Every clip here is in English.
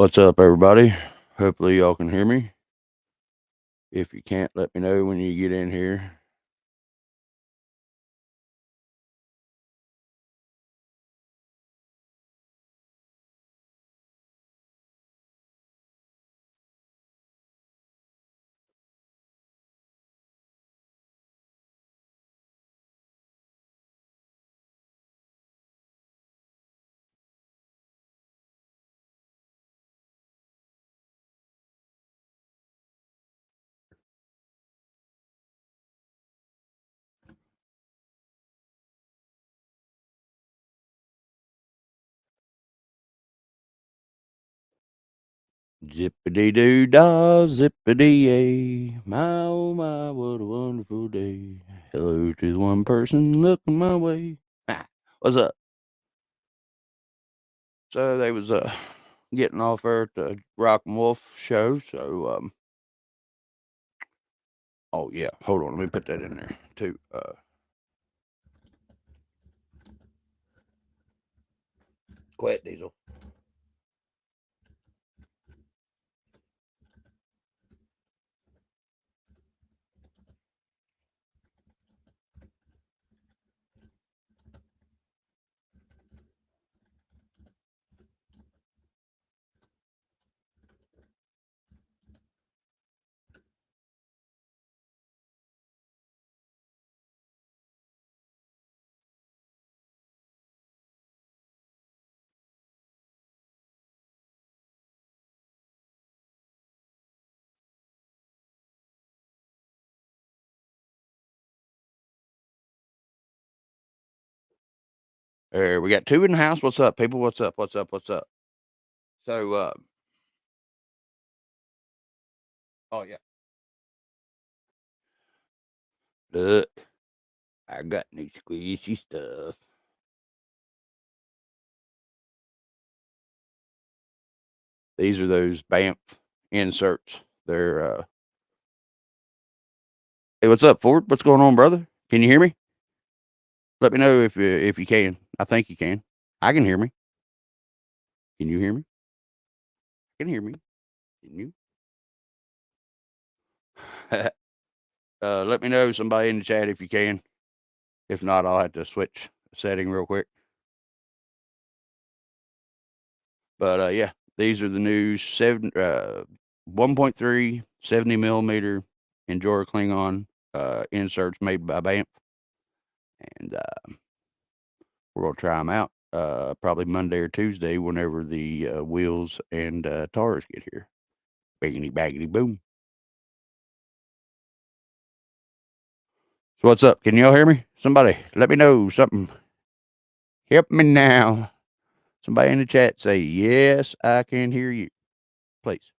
What's up, everybody? Hopefully, y'all can hear me. If you can't, let me know when you get in here. Zippity doo dah, zippity yay. My oh my, what a wonderful day. Hello to the one person looking my way. What's up? So they was getting off there at the Rock and Wolf show. So oh yeah, hold on, let me put that in there too. Quiet, Diesel. There, we got two in the house. What's up, people? What's up? What's up? What's up? So oh yeah. Look, I got new squishy stuff. These are those Banff inserts. They're hey, what's up, Ford? What's going on, brother? Can you hear me? Let me know if you can. I think you can. I can hear me. Can you hear me? I can hear me. Can you? Let me know, somebody in the chat, if you can. If not, I'll have to switch a setting real quick. But yeah, these are the new 1.3 70 millimeter Enjoyer Klingon inserts made by Banff, and we're gonna try them out probably Monday or Tuesday whenever the wheels and tires get here. Biggity baggity boom. So what's up? Can y'all hear me? Somebody let me know something. Help me now. Somebody in the chat say, yes, I can hear you. Please.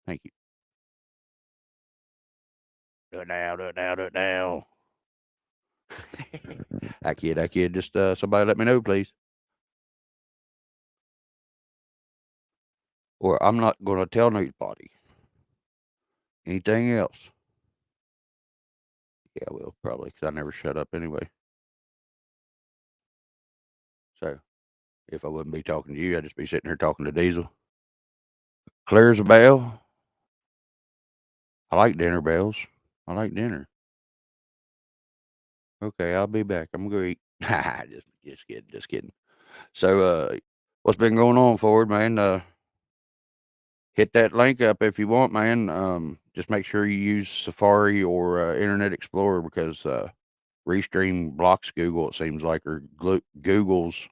Thank you. Do it now, do it now, do it now. I kid. Just somebody let me know, please. Or I'm not going to tell nobody. Anything else? Yeah, I will, probably, because I never shut up anyway. So, if I wouldn't be talking to you, I'd just be sitting here talking to Diesel. Clear as a bell. I like dinner bells. I like dinner. Okay, I'll be back. I'm gonna go eat. Just kidding. So, what's been going on, Forward, man? Hit that link up if you want, man. Just make sure you use Safari or Internet Explorer, because Restream blocks Google, it seems like, or Google's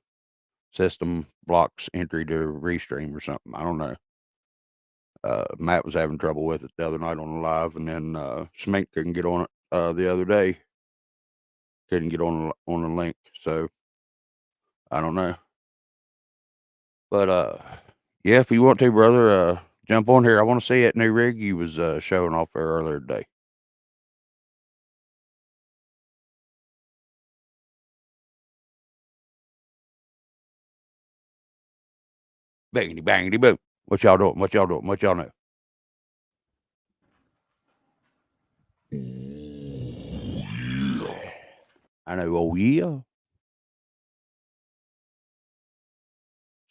system blocks entry to Restream or something. I don't know. Matt was having trouble with it the other night on the live, and then Smink couldn't get on it the other day. Couldn't get on the link, so I don't know. But yeah, if you want to, brother, jump on here. I want to see that new rig you was showing off there earlier today. Bangity bangity boom. What y'all doing? What y'all doing? What y'all know? I know. Oh yeah.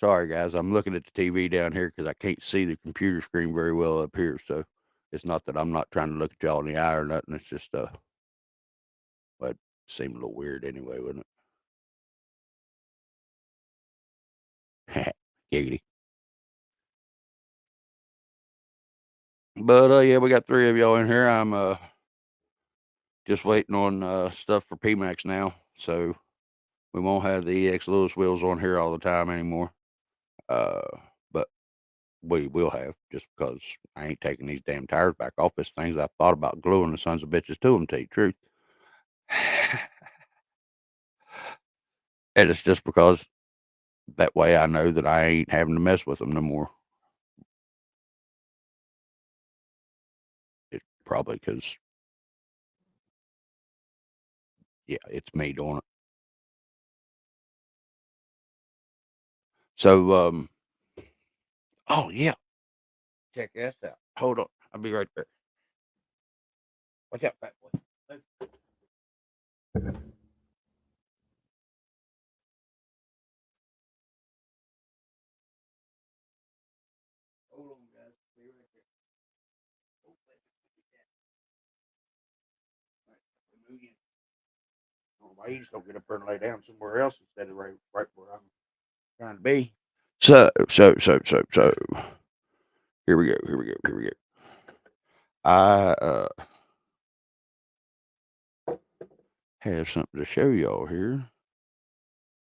Sorry, guys. I'm looking at the TV down here because I can't see the computer screen very well up here. So it's not that I'm not trying to look at y'all in the eye or nothing. It's just, well, it seemed a little weird anyway, wouldn't it? Giggity. But, yeah, we got 3 of y'all in here. I'm, just waiting on, stuff for PMAX now. So we won't have the EX Lewis wheels on here all the time anymore. But we will have, just because I ain't taking these damn tires back off this things. I thought about gluing the sons of bitches to them, to tell you the truth. And it's just because that way I know that I ain't having to mess with them no more. It's probably because, yeah, it's me doing it. So, oh, yeah. Check this out. Hold on. I'll be right there. Watch out, fat boy. Hold on, guys. Be right there. Oh, move in. Why you just don't get up there and lay down somewhere else instead of right where I'm trying to be? So. Here we go. I have something to show y'all here,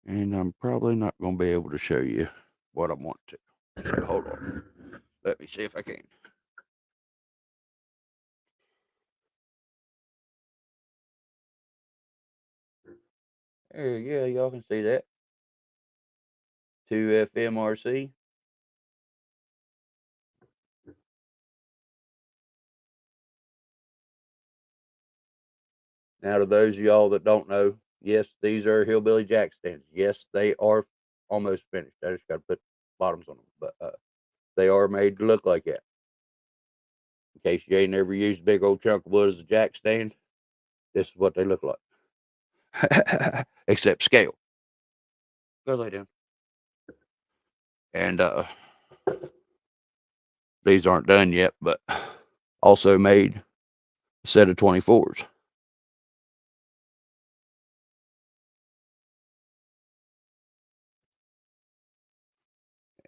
and I'm probably not going to be able to show you what I want to. So hold on. Let me see if I can. There, yeah, y'all can see that. 2FMRC. Now, to those of y'all that don't know, yes, these are hillbilly jack stands. Yes, they are almost finished. I just got to put bottoms on them, but they are made to look like that. In case you ain't never used a big old chunk of wood as a jack stand, this is what they look like. Except scale. Go lay down. And these aren't done yet, but also made a set of 24s.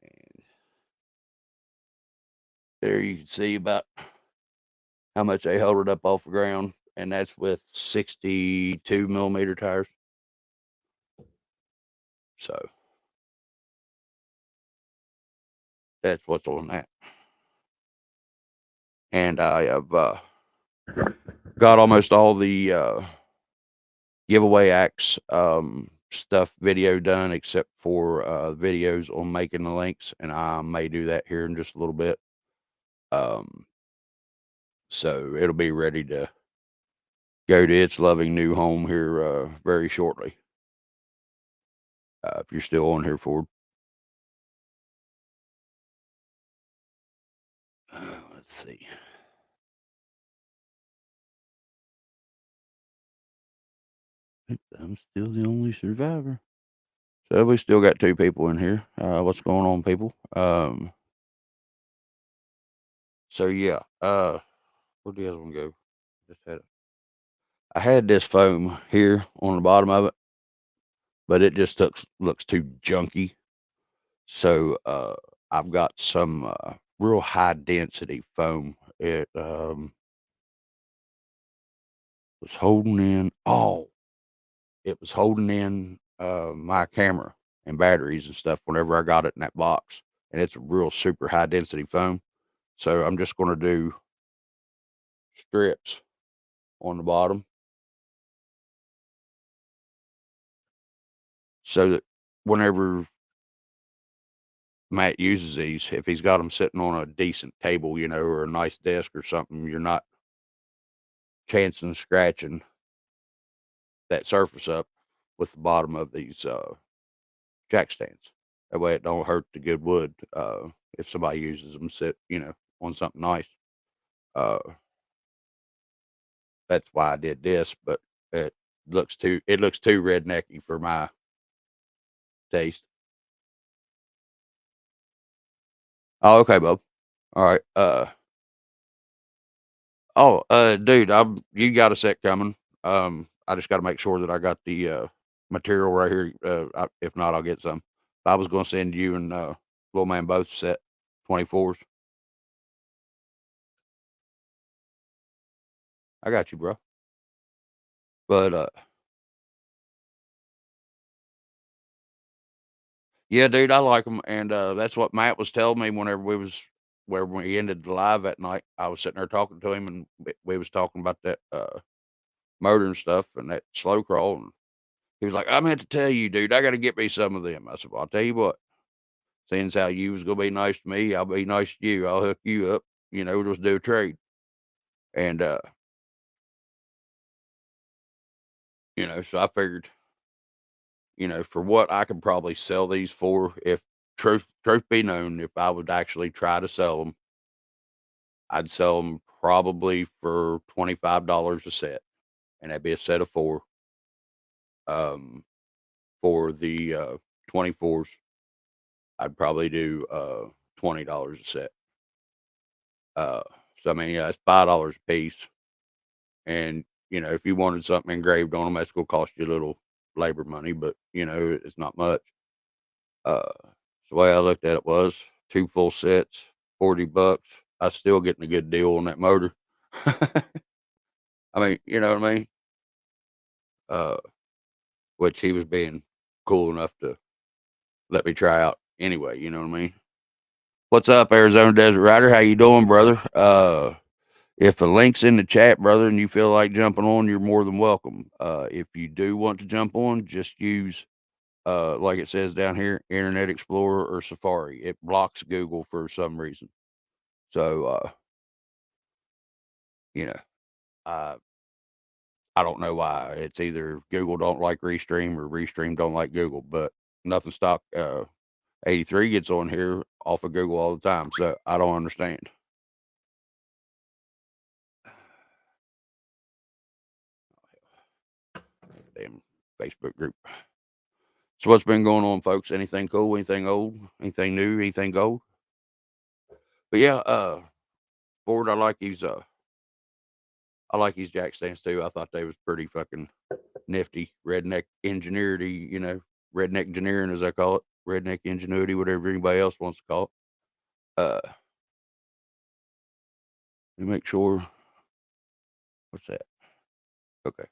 And there you can see about how much they held it up off the ground, and that's with 62 millimeter tires. So that's what's on that. And I have got almost all the giveaway acts stuff video done, except for videos on making the links, and I may do that here in just a little bit. So it'll be ready to go to its loving new home here very shortly. If you're still on here, Ford. Let's see. I'm still the only survivor. So we still got 2 people in here. What's going on, people? So yeah. Where'd the other one go? Just had it. I had this foam here on the bottom of it, but it just looks too junky. So I've got some real high density foam. It was holding in. Oh, it was holding in my camera and batteries and stuff whenever I got it in that box. And it's a real super high density foam. So I'm just going to do strips on the bottom so that whenever Matt uses these, if he's got them sitting on a decent table, or a nice desk or something, you're not chancing scratching that surface up with the bottom of these jack stands. That way it don't hurt the good wood if somebody uses them on something nice. Uh, that's why I did this, but it looks too rednecky for my taste. Oh, okay, bub. Alright, dude, you got a set coming. I just gotta make sure that I got the, material right here, if not, I'll get some. I was gonna send you and, little man both set 24s. I got you, bro. But, yeah, dude, I like them, and, that's what Matt was telling me whenever when we ended the live that night. I was sitting there talking to him, and we was talking about that, motor and stuff and that slow crawl, and he was like, "I meant to tell you, dude, I gotta get me some of them." I said, "Well, I'll tell you what, seeing as how you was gonna be nice to me, I'll be nice to you. I'll hook you up, just do a trade." And, so I figured, for what I could probably sell these for, if truth be known, if I would actually try to sell them, I'd sell them probably for $25 a set, and that'd be a set of 4. Um, for the, 24s, I'd probably do, $20 a set. Uh, so I mean, yeah, it's $5 a piece. And, if you wanted something engraved on them, that's gonna cost you a little labor money, but, it's not much. Uh, the way I looked at it was 2 full sets, $40. I still getting a good deal on that motor. I mean, you know what I mean? Uh, which he was being cool enough to let me try out anyway, you know what I mean? What's up, Arizona Desert Rider? How you doing, brother? If a link's in the chat, brother, and you feel like jumping on, you're more than welcome. If you do want to jump on, just use, like it says down here, Internet Explorer or Safari. It blocks Google for some reason. So, you know, I I don't know why. It's either Google don't like Restream or Restream don't like Google, but Nothing Stock 83 gets on here off of Google all the time. So I don't understand. Damn Facebook group. So what's been going on, folks? Anything cool? Anything old? Anything new? Anything gold? But yeah, Ford, I like these jack stands too. I thought they was pretty fucking nifty. Redneck ingenuity, redneck engineering as I call it. Redneck ingenuity, whatever anybody else wants to call it. Let me make sure. What's that? Okay.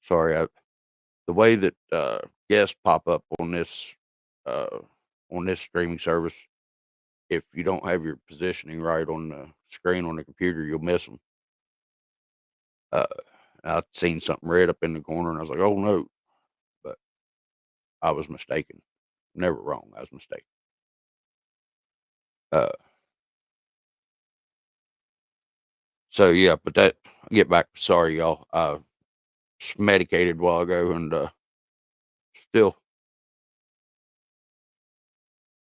Sorry, the way that guests pop up uh on this streaming service, if you don't have your positioning right on the screen on the computer, you'll miss them. Uh, I seen something red up in the corner, and I was like, "Oh no!" But I was mistaken. Never wrong. I was mistaken. Uh, so yeah, but get back. Sorry, y'all. I was medicated a while ago, and still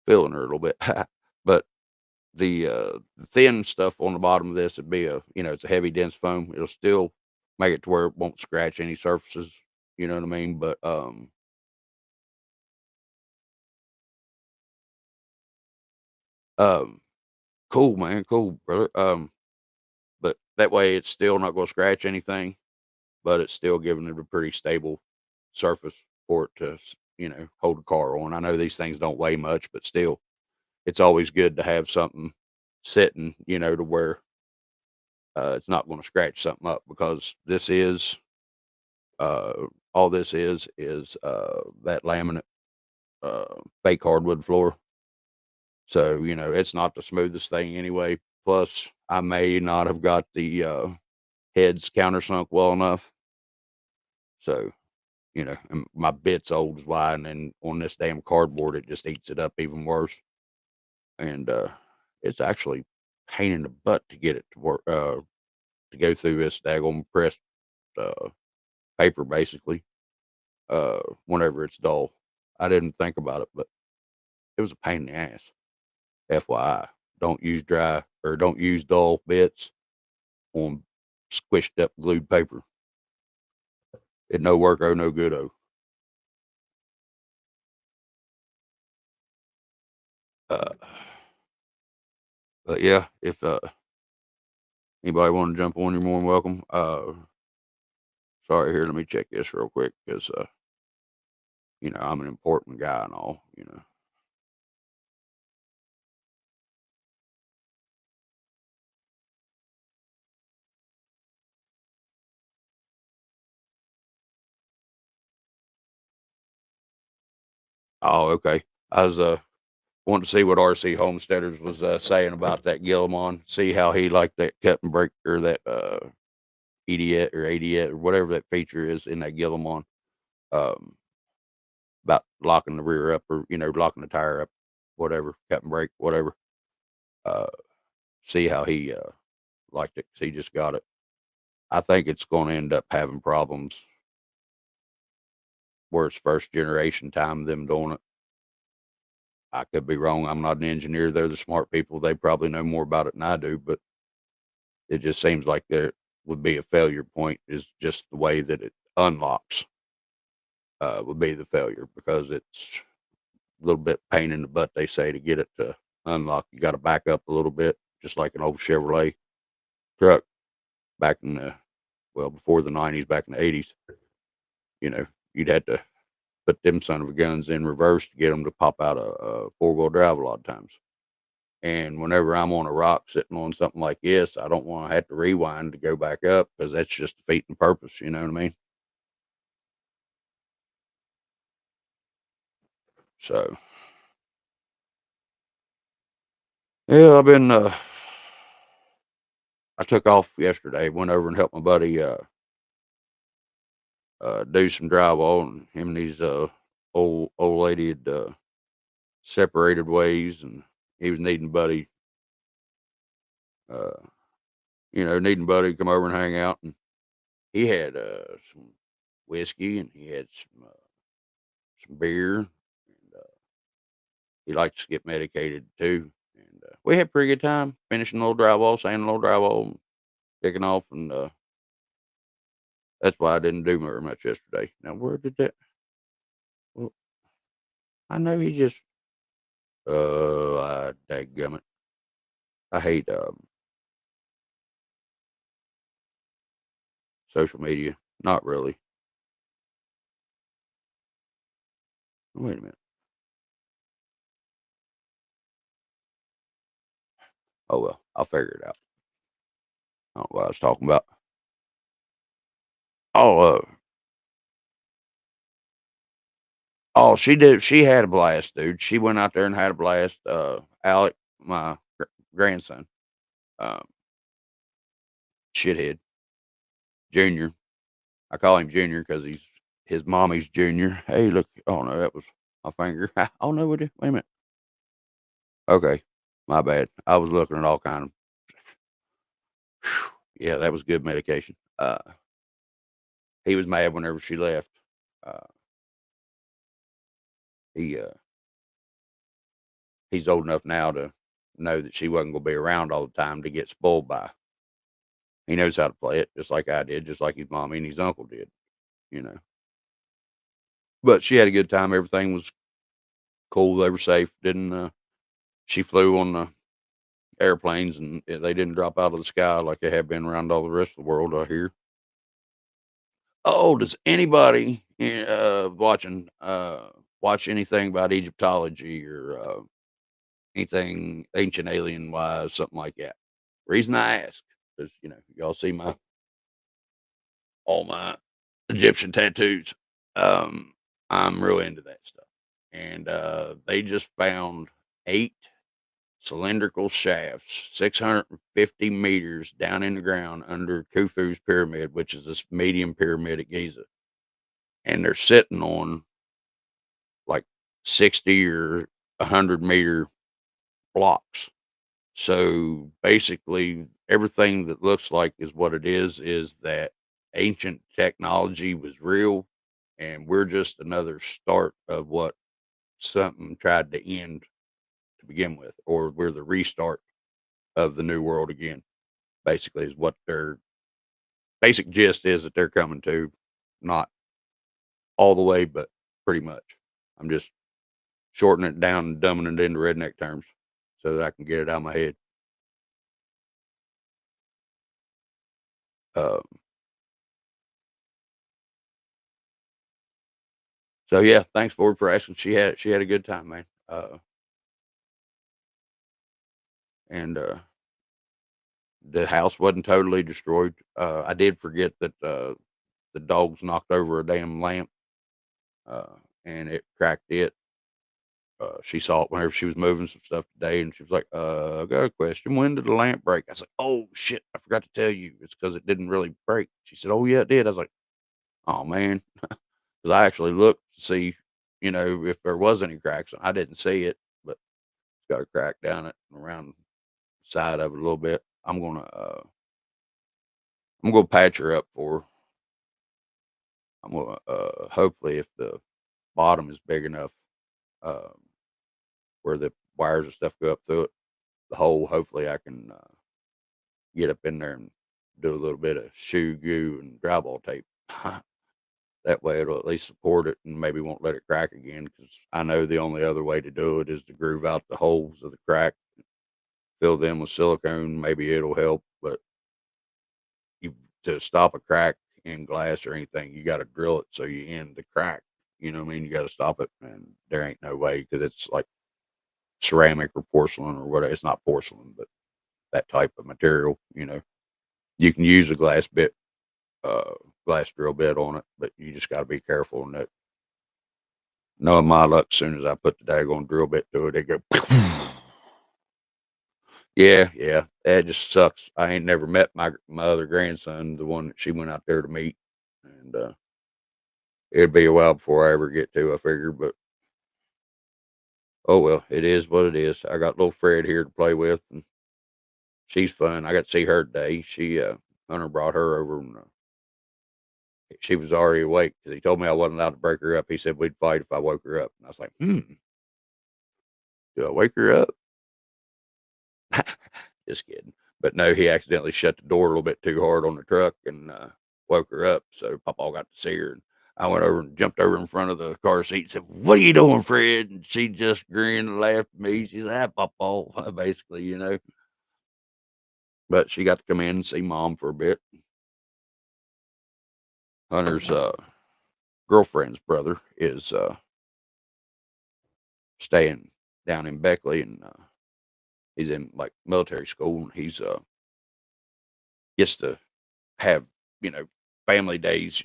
feeling her a little bit. But the thin stuff on the bottom of this would be it's a heavy dense foam. It'll still make it to where it won't scratch any surfaces. You know what I mean? But um, cool, man, cool, brother. But that way it's still not going to scratch anything, but it's still giving it a pretty stable surface for it to hold a car on. I know these things don't weigh much, but still, it's always good to have something sitting, to where it's not going to scratch something up, because uh, all this is that laminate fake hardwood floor. So it's not the smoothest thing anyway. Plus, I may not have got the heads countersunk well enough. So and my bit's old is why, and then on this damn cardboard, it just eats it up even worse. And it's actually pain in the butt to get it to work, to go through this daggone pressed uh, paper, basically. Whenever it's dull, I didn't think about it, but it was a pain in the ass. FYI, don't use dull bits on squished up glued paper. It no work, oh no good, oh. Uh, But yeah, if anybody want to jump on, you're more than welcome. Sorry, here, let me check this real quick because I'm an important guy and all. Oh, okay. I was wanting to see what RC Homesteaders was saying about that Gillimon. See how he liked that cut and break or that idiot or idiot or whatever that feature is in that Gillimon. Um, about locking the rear up or locking the tire up, whatever, cut and break, whatever. Uh, see how he liked it 'cause he just got it. I think it's going to end up having problems where it's first generation time them doing it. I could be wrong. I'm not an engineer. They're the smart people. They probably know more about it than I do, but it just seems like there would be a failure point is just the way that it unlocks would be the failure because it's a little bit pain in the butt. They say to get it to unlock, you got to back up a little bit, just like an old Chevrolet truck back in the before the '90s, back in the '80s. You know, you'd had to put them son of a guns in reverse to get them to pop out a four-wheel drive a lot of times. And whenever I'm on a rock sitting on something like this, I don't want to have to rewind to go back up because that's just defeating purpose. You know what I mean? So yeah, I took off yesterday, went over and helped my buddy do some drywall, and him and his old lady had separated ways, and he was needing buddy, uh, needing buddy to come over and hang out, and he had some whiskey and he had some beer, and he likes to get medicated too. And we had a pretty good time finishing a little drywall, sanding a little drywall, kicking off, and that's why I didn't do very much yesterday. Now, where did that? Well, I know he just. Dadgummit. I hate social media. Not really. Wait a minute. Oh well, I'll figure it out. I don't know what I was talking about. Oh, oh, she did. She had a blast, dude. She went out there and had a blast. Alec, my grandson, um, shithead, Junior. I call him Junior because he's his mommy's Junior. Hey, look. Oh no, that was my finger. Oh no, wait a minute. Okay, my bad. I was looking at all kind of. Yeah, that was good medication. He was mad whenever she left. Uh, he he's old enough now to know that she wasn't gonna be around all the time to get spoiled by. He knows how to play it just like I did, just like his mommy and his uncle did, you know. But she had a good time. Everything was cool. They were safe. Didn't she flew on the airplanes and they didn't drop out of the sky like they have been around all the rest of the world out here. Oh, does anybody watching watch anything about Egyptology or anything ancient alien wise, something like that? Reason I ask, because y'all see my all my Egyptian tattoos. Um, I'm real into that stuff. And they just found 8 cylindrical shafts, 650 meters down in the ground under Khufu's pyramid, which is this medium pyramid at Giza. And they're sitting on like 60 or 100-meter blocks. So basically, everything that looks like is what it is that ancient technology was real, and we're just another start of what something tried to end to begin with, or we're the restart of the new world again. Basically, is what their basic gist is that they're coming to, not all the way, but pretty much. I'm just shortening it down and dumbing it into redneck terms so that I can get it out of my head. Um, so yeah, thanks Ford for asking. She had a good time, man. And the house wasn't totally destroyed. I did forget that the dogs knocked over a damn lamp, uh, and it cracked it. She saw it whenever she was moving some stuff today, and she was like, "I got a question. When did the lamp break?" I was like, "Oh shit, I forgot to tell you. It's because it didn't really break." She said, "Oh yeah, it did." I was like, "Oh man," because I actually looked to see, if there was any cracks. I didn't see it, but it's got a crack down it and around the side of it a little bit. I'm gonna patch her up for her. I'm gonna hopefully if the bottom is big enough, um, where the wires and stuff go up through it, the hole. Hopefully I can get up in there and do a little bit of shoe goo and drywall tape. That way it'll at least support it and maybe won't let it crack again. Because I know the only other way to do it is to groove out the holes of the crack, fill them with silicone. Maybe it'll help, but you to stop a crack in glass or anything, you got to drill it so you end the crack. You know what I mean? You got to stop it, and there ain't no way because it's like ceramic or porcelain or whatever. It's not porcelain, but that type of material. You can use a uh, glass drill bit on it, but you just got to be careful. And that, knowing my luck, as soon as I put the daggone drill bit to it, it go. Yeah, yeah, that just sucks. I ain't never met my other grandson, the one that she went out there to meet, and it'd be a while before I ever get to. I figure, but oh well, it is what it is. I got little Fred here to play with, and she's fun. I got to see her today. Hunter brought her over, and she was already awake because he told me I wasn't allowed to break her up. He said we'd fight if I woke her up, and I was like, do I wake her up? Just kidding. But no, he accidentally shut the door a little bit too hard on the truck and woke her up. So Papa got to see her. And I went over and jumped over in front of the car seat and said, "What are you doing, Fred?" And she just grinned and laughed at me. She said, "Ah, Papa," basically. But she got to come in and see Mom for a bit. Hunter's girlfriend's brother is staying down in Beckley, and he's in like military school. And he's gets to have, you know, family days,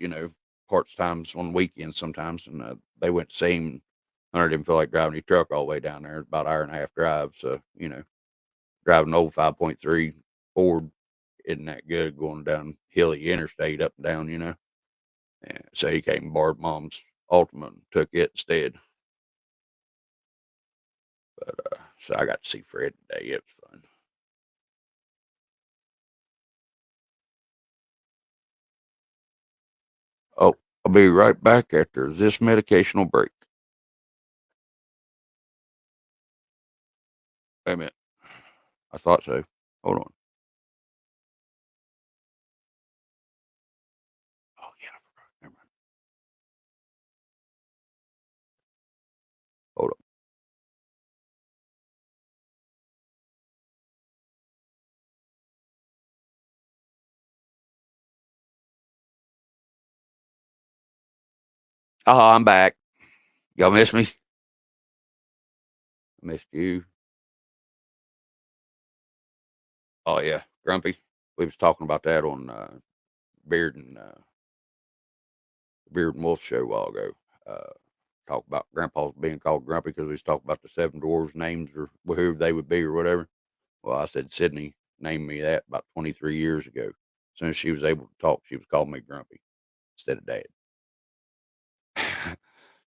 parts times on weekends sometimes. And they went to see him. Hunter didn't feel like driving his truck all the way down there. It's about an hour and a half drive. So, driving an old 5.3 Ford isn't that good going down hilly interstate up and down. And so he came and borrowed Mom's Ultima and took it instead. But so I got to see Fred today. It was fun. Oh, I'll be right back after this medicational break. Wait a minute. I thought so. Hold on. Oh yeah, I forgot. Never mind. Hold on. Oh, I'm back. Y'all miss me? I missed you. Oh yeah, Grumpy. We was talking about that on Beard and Beard and Wolf show a while ago. Uh, talk about Grandpa's being called Grumpy because we was talking about the seven dwarves names or who they would be or whatever. Well, I said Sydney named me that about 23 years ago. As soon as she was able to talk, she was calling me Grumpy instead of Dad.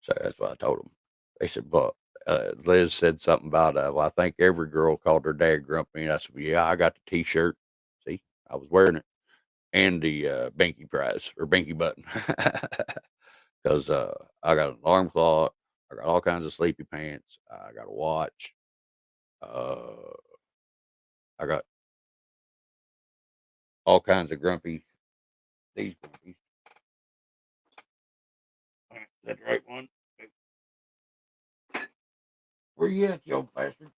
So that's what I told them. They said, but Liz said something about, well, I think every girl called her dad grumpy. And I said, well, yeah, I got the T-shirt. See, I was wearing it and the binky prize or binky button because I got an alarm clock. I got all kinds of sleepy pants. I got a watch. Uh, I got all kinds of grumpy. These grumpies. Is that the right one? Where you at, you old bastard?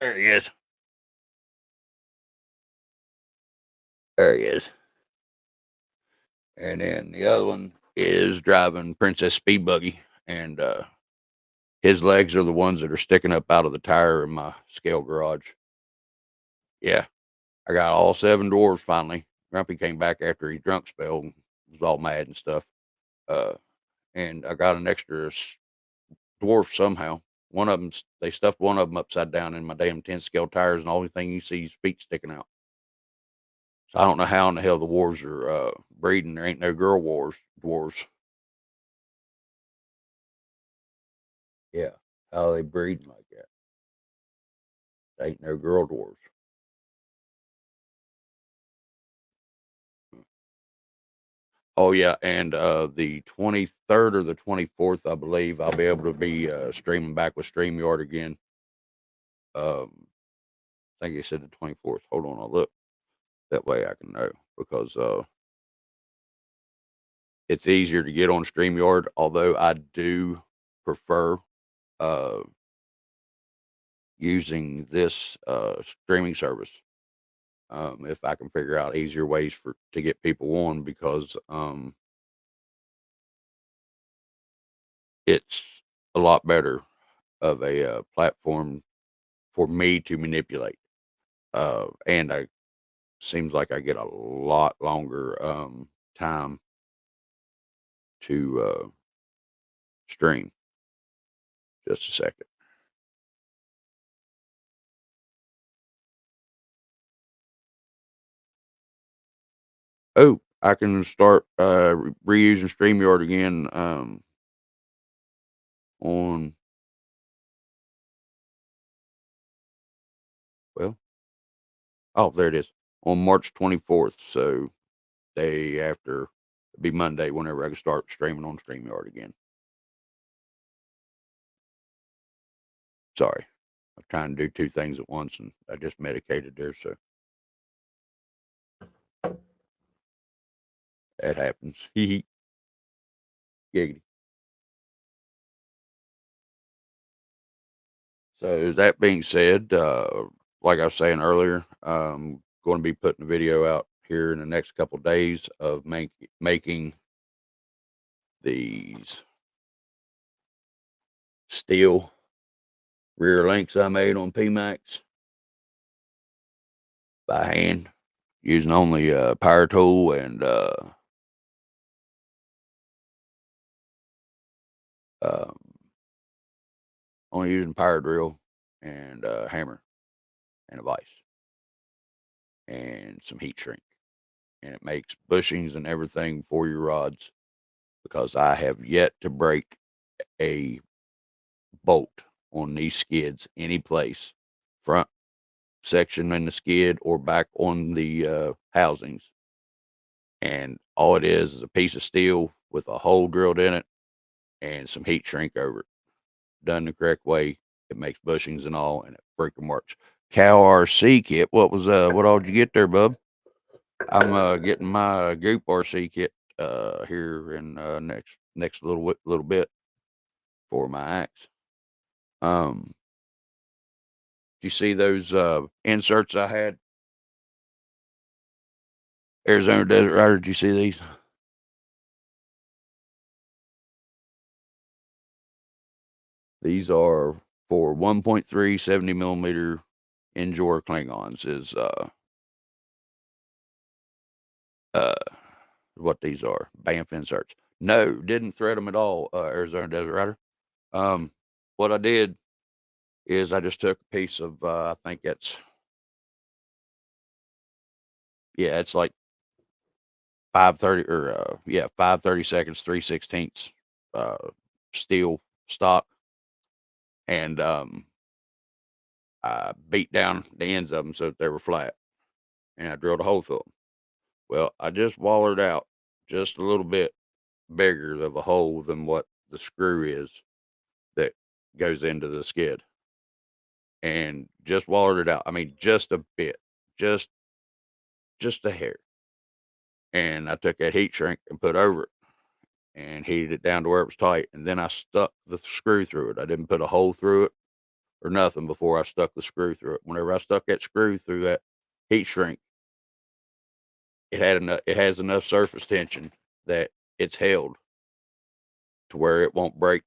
There he is. There he is. And then the other one is driving Princess Speed Buggy, and his legs are the ones that are sticking up out of the tire in my scale garage. Yeah, I got all 7 dwarves finally. Grumpy came back after he drunk spell and was all mad and stuff. Uh, and I got an extra dwarf somehow. One of them, they stuffed one of them upside down in my damn 10 scale tires, and the only thing you see is feet sticking out. So I don't know how in the hell the dwarves are breeding. There ain't no girl dwarves. Yeah, how are they breeding like that? There ain't no girl dwarves. Oh yeah, and the 23rd or the 24th, I believe, I'll be able to be streaming back with StreamYard again. I think they said the 24th. Hold on, I'll look. That way I can know because it's easier to get on StreamYard. Although I do prefer uh, using this streaming service if I can figure out easier ways for to get people on because it's a lot better of a platform for me to manipulate. And I seems like I get a lot longer time to stream. Just a second. Oh, I can start reusing StreamYard again on well, oh there it is on March 24th. So day after it'd be Monday whenever I can start streaming on StreamYard again. Sorry, I'm trying to do 2 things at once, and I just medicated there, so that happens. Hee giggity. So that being said, like I was saying earlier, going to be putting a video out here in the next couple days of making these steel rear links I made on PMax by hand using only a power tool and um, only using power drill and a hammer and a vise and some heat shrink. And it makes bushings and everything for your rods because I have yet to break a bolt on these skids any place, front section in the skid or back on the housings. And all it is a piece of steel with a hole drilled in it and some heat shrink over it. Done the correct way, it makes bushings and all, and it freaking works. Cow RC kit. What all did you get there, bub? I'm getting my Goop RC kit here in next little bit for my axe. Do you see those inserts I had? Arizona Desert Rider, did you see these? These are for 1.3 70 millimeter Injor Klingons is uh what these are. Banff inserts. No, didn't thread them at all, Arizona Desert Rider. Um, what I did is I just took a piece of I think it's yeah, it's like 530 or yeah, 5/32, 3/16 uh steel stock and I beat down the ends of them so that they were flat and I drilled a hole through them. Well, I just wallered out just a little bit bigger of a hole than what the screw is that goes into the skid and just wallered it out. I mean, just a bit, just just a hair. And I took that heat shrink and put over it and heated it down to where it was tight. And then I stuck the screw through it. I didn't put a hole through it or nothing before I stuck the screw through it. Whenever I stuck that screw through that heat shrink, it has enough surface tension that it's held to where it won't break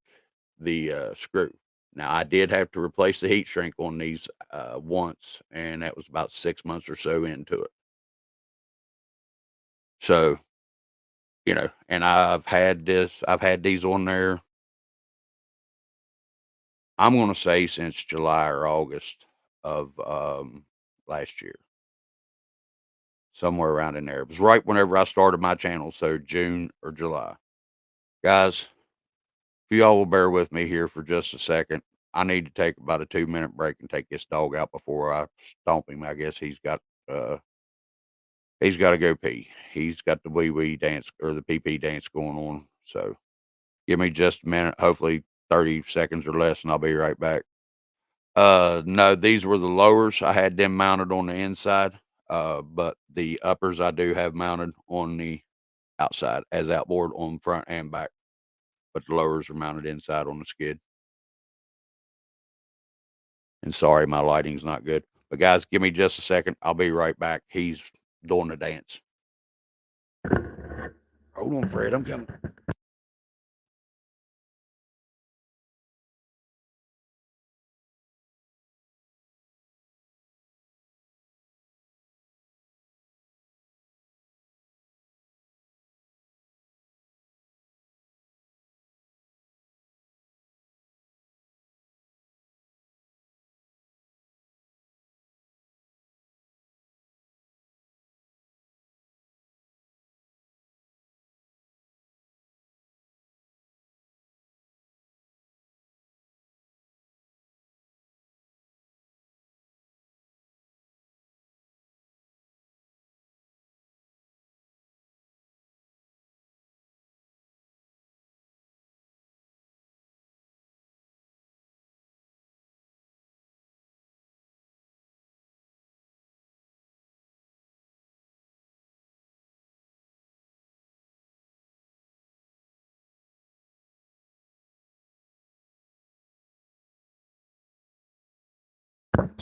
the screw. Now I did have to replace the heat shrink on these once, and that was about 6 months or so into it. So, and I've had these on there, I'm gonna say since July or August of last year, somewhere around in there. It was right whenever I started my channel, so June or July. Guys, if y'all will bear with me here for just a second, I need to take about a 2-minute break and take this dog out before I stomp him. I guess he's got to go pee. He's got the wee wee dance or the pee pee dance going on. So give me just a minute, hopefully 30 seconds or less, and I'll be right back. No, these were the lowers. I had them mounted on the inside, but the uppers I do have mounted on the outside as outboard on front and back, but the lowers are mounted inside on the skid. And sorry, my lighting's not good. But guys, give me just a second. I'll be right back. He's doing the dance. Hold on, Fred. I'm coming.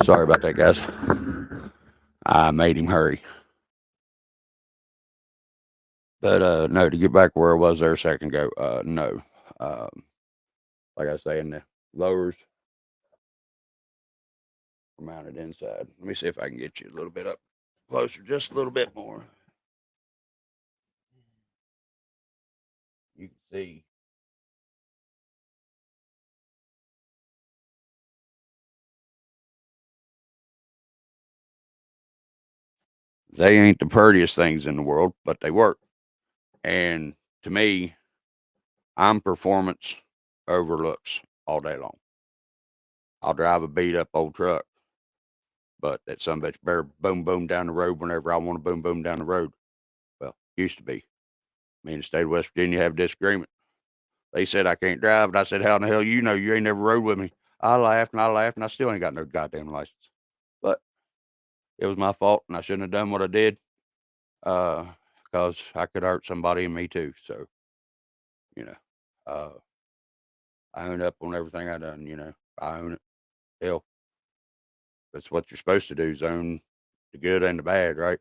Sorry about that, guys. I made him hurry. But no, to get back where I was there a second ago, no. Um, like I was saying, the lowers are mounted inside. Let me see if I can get you a little bit up closer, just a little bit more. You can see. They ain't the prettiest things in the world, but they work. And to me, I'm performance over looks all day long. I'll drive a beat up old truck, but that bitch better boom boom down the road whenever I want to boom boom down the road. Well, used to be. Me and the state of West Virginia have a disagreement. They said I can't drive, and I said, "How in the hell you know? You ain't never rode with me." I laughed, and I still ain't got no goddamn license. But it was my fault, and I shouldn't have done what I did, because I could hurt somebody and me too. So, you know, uh, I own up on everything I done. I own it. Hell, that's what you're supposed to do: is own the good and the bad, right?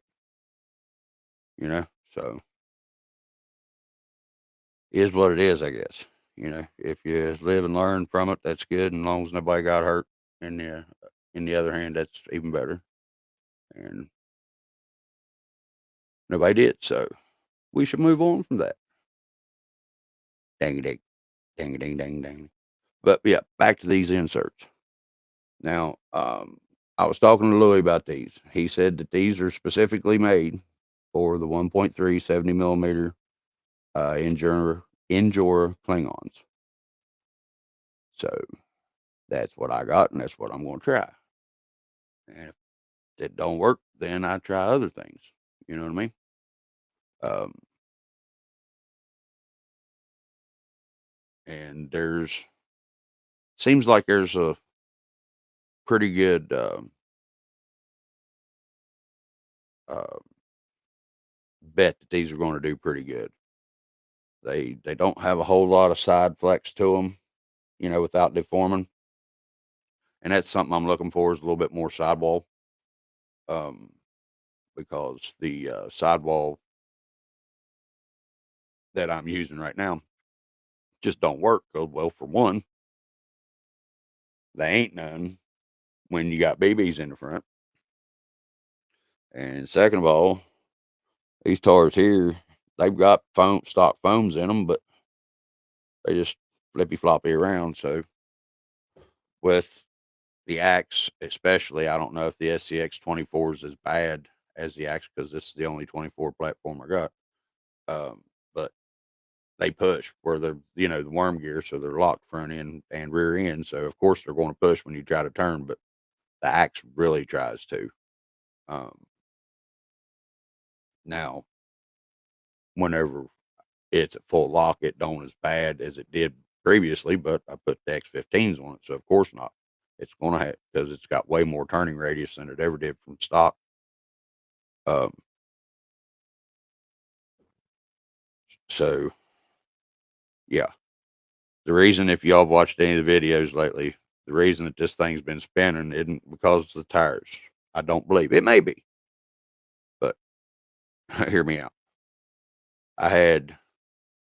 So is what it is, I guess. If you live and learn from it, that's good. And as long as nobody got hurt, and in the other hand, that's even better. And nobody did, so we should move on from that. Dang dang, dang dang dang dang. But yeah, back to these inserts. Now, I was talking to Louis about these. He said that these are specifically made for the 1.3 70 millimeter Endure Klingons. So that's what I got, and that's what I'm going to try. And if it don't work, then I try other things. You know what I mean? Um, and seems like there's a pretty good uh, bet that these are going to do pretty good. They don't have a whole lot of side flex to them, without deforming, and that's something I'm looking for, is a little bit more sidewall. Um, because the sidewall that I'm using right now just don't work. Well, for one, they ain't none when you got BBs in the front. And second of all, these tires here, they've got stock foams in them, but they just flippy floppy around. So with the Axe, especially, I don't know if the SCX 24 is as bad as the Axe because this is the only 24 platform I got. But they push where they're, the worm gear, so they're locked front end and rear end. So of course they're going to push when you try to turn, but the Axe really tries to. Um, Now, whenever it's at full lock, it don't as bad as it did previously, but I put the X15s on it, so of course not. It's gonna have because it's got way more turning radius than it ever did from stock. Um, so yeah, the reason if y'all have watched any of the videos lately, the reason that this thing's been spinning isn't because of the tires. I don't believe it may be, but hear me out. I had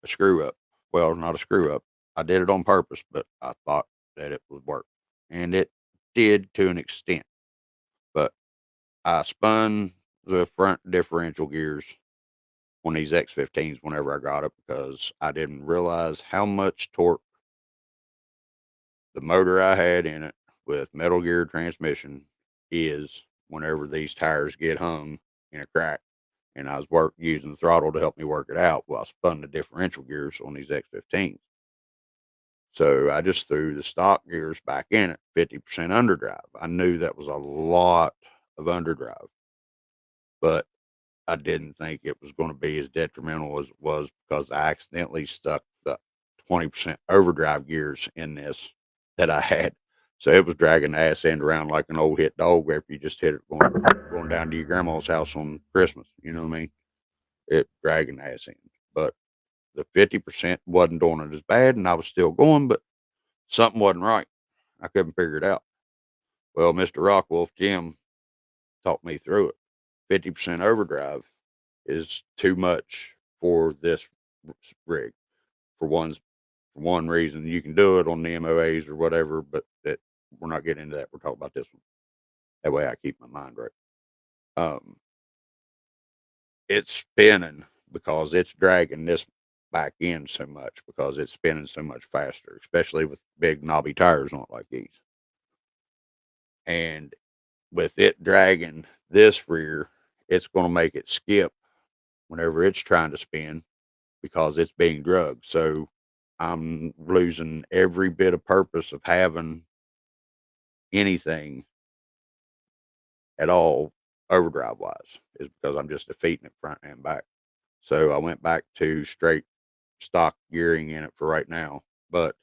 a screw up. Well, not a screw up. I did it on purpose, but I thought that it would work, and it did to an extent. But I spun the front differential gears on these X15s whenever I got it because I didn't realize how much torque the motor I had in it with metal gear transmission is whenever these tires get hung in a crack. And I was using the throttle to help me work it out while I spun the differential gears on these X15s. So I just threw the stock gears back in at 50% underdrive. I knew that was a lot of underdrive, but I didn't think it was going to be as detrimental as it was because I accidentally stuck the 20% overdrive gears in this that I had. So it was dragging the ass end around like an old hit dog after you just hit it going down to your grandma's house on Christmas. You know what I mean? It dragging the ass end. But the 50% wasn't doing it as bad, and I was still going, but something wasn't right. I couldn't figure it out. Well, Mr. Rockwolf Jim talked me through it. 50% overdrive is too much for this rig for one reason. You can do it on the MOAs or whatever, but that we're not getting into that. We're talking about this one. That way I keep my mind right. Um, it's spinning because it's dragging this back in so much because it's spinning so much faster, especially with big knobby tires on it like these. And with it dragging this rear, it's going to make it skip whenever it's trying to spin because it's being drugged. So I'm losing every bit of purpose of having anything at all overdrive wise is because I'm just defeating it front and back. So I went back to straight stock gearing in it for right now. But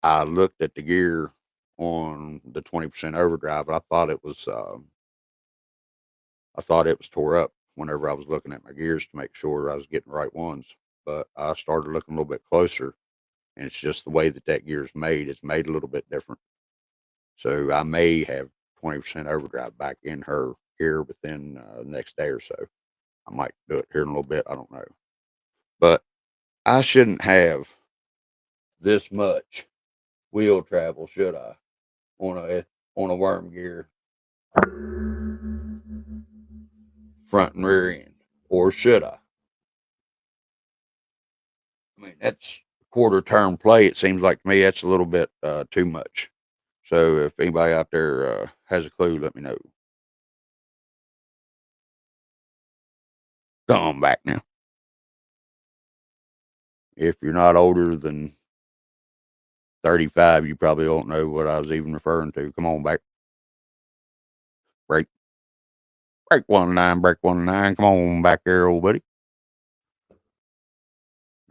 I looked at the gear on the 20% overdrive. I thought it was tore up whenever I was looking at my gears to make sure I was getting the right ones. But I started looking a little bit closer, and it's just the way that that gear is made. It's made a little bit different. So I may have 20% overdrive back in her here within the next day or so. I might do it here in a little bit. I don't know. But I shouldn't have this much wheel travel, should I? On a worm gear front and rear end, or should I? I mean, that's quarter turn play. It seems like to me that's a little bit too much. So if anybody out there has a clue, let me know. Come on back now. If you're not older than 35, you probably don't know what I was even referring to. Come on back. Break, break 1 9, break 1 9. Come on back there, old buddy.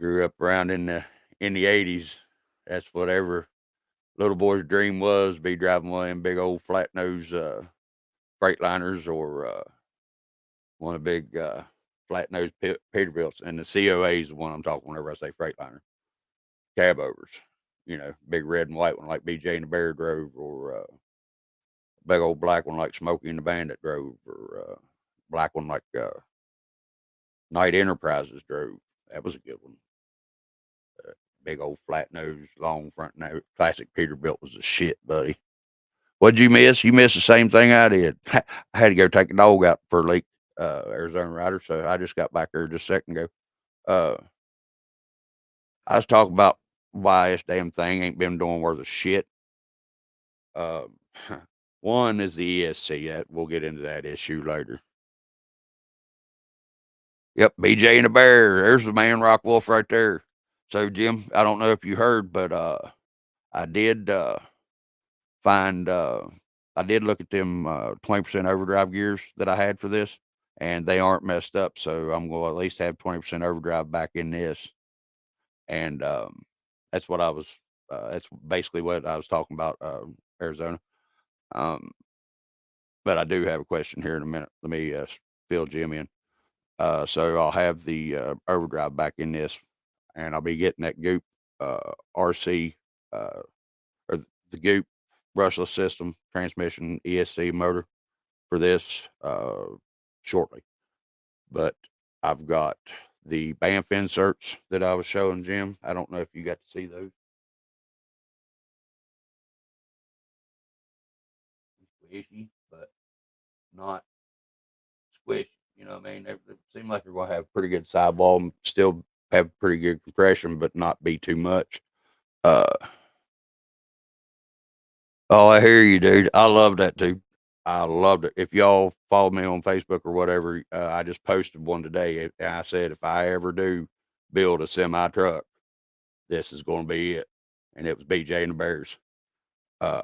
Grew up around in the 80s. That's whatever little boy's dream was, be driving one of them big old flat nose Freightliners or one of the big flat nose Peterbilts. And the COA is the one I'm talking whenever I say Freightliner. Cab overs, big red and white one like BJ and the Bear drove, or big old black one like Smokey and the Bandit drove, or black one like Knight Enterprises drove. That was a good one. Big old flat nose, long front nose. Classic Peterbilt was a shit, buddy. What'd you miss? You missed the same thing I did. I had to go take a dog out for a leak, Arizona Rider, so I just got back there just a second ago. Uh, I was talking about why this damn thing ain't been doing worth a shit. Uh, one is the ESC. That we'll get into that issue later. Yep, BJ and the Bear. There's the man, Rock Wolf, right there. So, Jim, I don't know if you heard, but I did find. I did look at them 20% overdrive gears that I had for this, and they aren't messed up. So I'm going to at least have 20% overdrive back in this, and that's what I was. That's basically what I was talking about, Arizona. Um, but I do have a question here in a minute. Let me fill Jim in. So I'll have the overdrive back in this, and I'll be getting that Goop RC uh, or the Goop brushless system transmission ESC motor for this shortly. But I've got the Banff inserts that I was showing Jim. I don't know if you got to see those. Squishy, but not squishy. You know what I mean? They seem like they're going to have pretty good sidewall and still have pretty good compression, but not be too much. Uh, oh, I hear you, dude. I love that too. I loved it. If y'all follow me on Facebook or whatever, I just posted one today, and I said if I ever do build a semi truck, this is going to be it. And it was BJ and the Bears. Uh,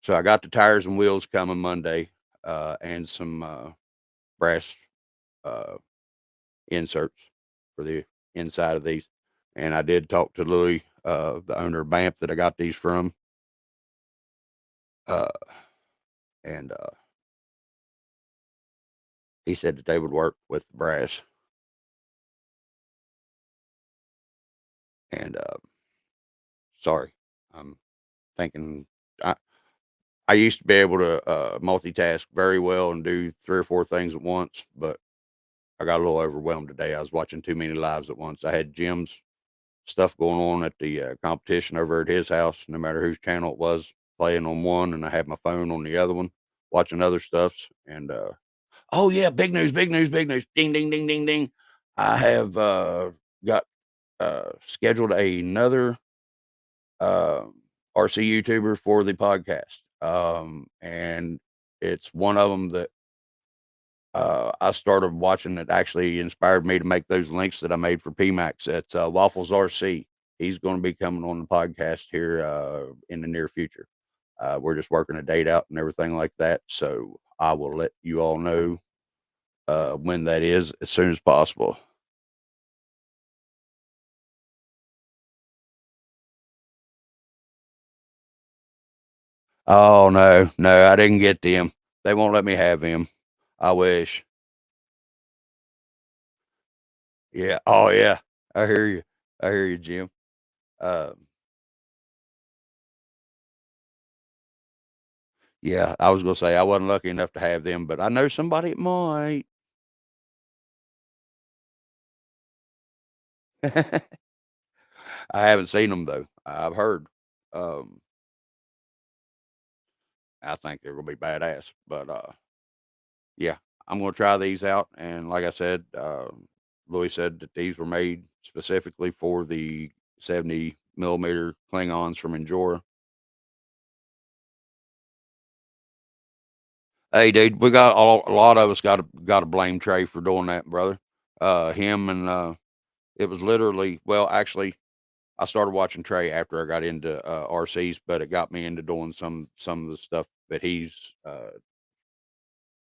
so I got the tires and wheels coming Monday, and some brass uh, inserts for the inside of these. And I did talk to Louis, the owner of Banff that I got these from. Uh, and he said that they would work with the brass. And sorry, I'm thinking I used to be able to multitask very well and do 3 or 4 things at once, but I got a little overwhelmed today. I was watching too many lives at once. I had Jim's stuff going on at the competition over at his house, no matter whose channel it was, playing on one, and I had my phone on the other one, watching other stuffs. And oh yeah, big news, big news, big news! Ding, ding, ding, ding, ding! I have got scheduled another uh, RC YouTuber for the podcast, and it's one of them that I started watching that actually inspired me to make those links that I made for PMAX. That's Waffles RC. He's going to be coming on the podcast here in the near future. We're just working a date out and everything like that. So I will let you all know when that is as soon as possible. Oh no, no, I didn't get them. They won't let me have him. I wish. Yeah. Oh yeah. I hear you. I hear you, Jim. Um, yeah, I was gonna say I wasn't lucky enough to have them, but I know somebody that might. I haven't seen them though. I've heard. Um, I think they're gonna be badass. But yeah, I'm gonna try these out. And like I said, Louis said that these were made specifically for the 70 millimeter Klingons from Enjora. Hey, dude, we got a lot of us got to blame Trey for doing that, brother. Him and it was literally well, actually, I started watching Trey after I got into RCs, but it got me into doing some of the stuff uh,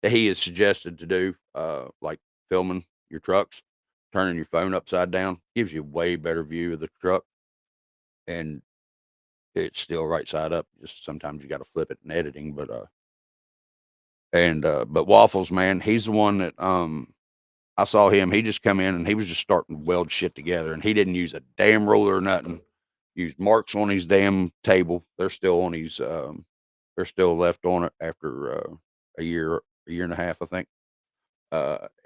that he has suggested to do, like filming your trucks, turning your phone upside down gives you a way better view of the truck, and it's still right side up. Just sometimes you got to flip it in editing, but Waffles, man, he's the one that I saw him. He just come in and he was just starting to weld shit together, and he didn't use a damn ruler or nothing. Used marks on his damn table. They're still on his They're still left on it after, a year and a half, I think.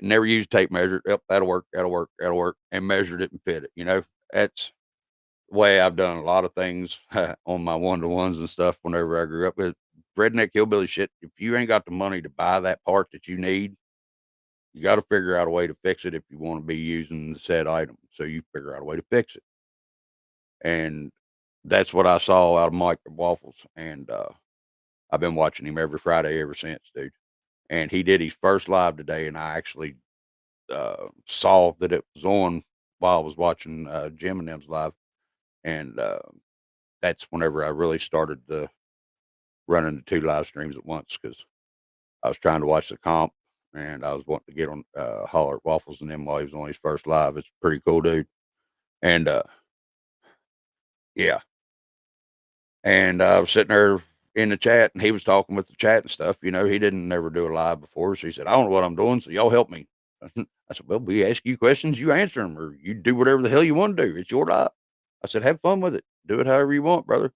Never used tape measure. Yep, that'll work, that'll work, that'll work, and measured it and fit it, you know? That's the way I've done a lot of things on my one-to-ones and stuff whenever I grew up with redneck hillbilly shit. If you ain't got the money to buy that part that you need, you gotta figure out a way to fix it if you wanna be using the said item. So you figure out a way to fix it. And that's what I saw out of Mike Waffles, and, I've been watching him every Friday ever since, dude. And he did his first live today, and I actually, saw that it was on while I was watching, Jim and them's live, and, that's whenever I really started, running the 2 live streams at once because I was trying to watch the comp, and I was wanting to get on, holler at Waffles and them while he was on his first live. It's a pretty cool dude, and, yeah. And I was sitting there in the chat, and he was talking with the chat and stuff. You know, he didn't never do a live before, so he said, "I don't know what I'm doing, so y'all help me." I said, "Well, we ask you questions, you answer them, or you do whatever the hell you want to do. It's your live." I said, "Have fun with it. Do it however you want, brother."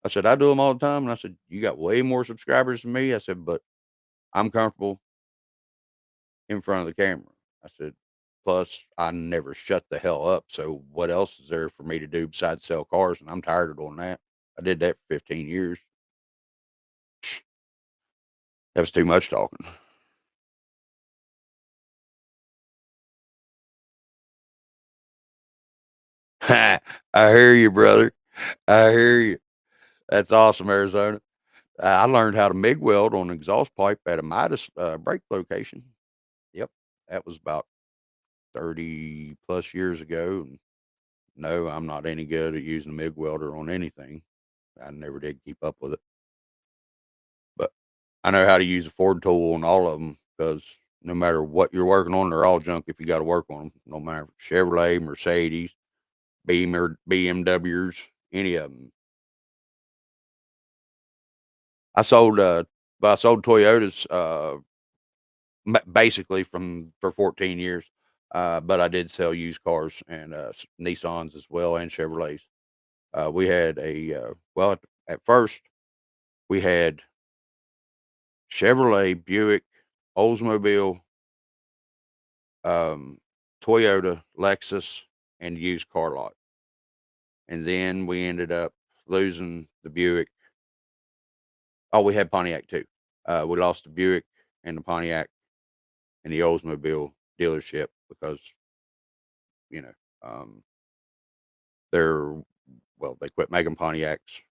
I said, "I do them all the time," and I said, "You got way more subscribers than me." I said, "But I'm comfortable in front of the camera." I said, "Plus, I never shut the hell up. So what else is there for me to do besides sell cars? And I'm tired of doing that. I did that for 15 years. That was too much talking." I hear you, brother. I hear you. That's awesome, Arizona. I learned how to MIG weld on an exhaust pipe at a Midas brake location. Yep. That was about 30 plus years ago. And no, I'm not any good at using a MIG welder on anything. I never did keep up with it. But I know how to use a Ford tool on all of them because no matter what you're working on, they're all junk if you got to work on them. No matter Chevrolet, Mercedes, Beamer, BMWs, any of them. I sold, I sold Toyotas, basically for 14 years. But I did sell used cars and, Nissans as well and Chevrolets. We had well, at first we had Chevrolet, Buick, Oldsmobile, um, Toyota, Lexus, and used car lot. And then we ended up losing the Buick. Oh, we had Pontiac too. We lost the Buick and the Pontiac and the Oldsmobile dealership because, you know, um, they're well, they quit making Pontiacs,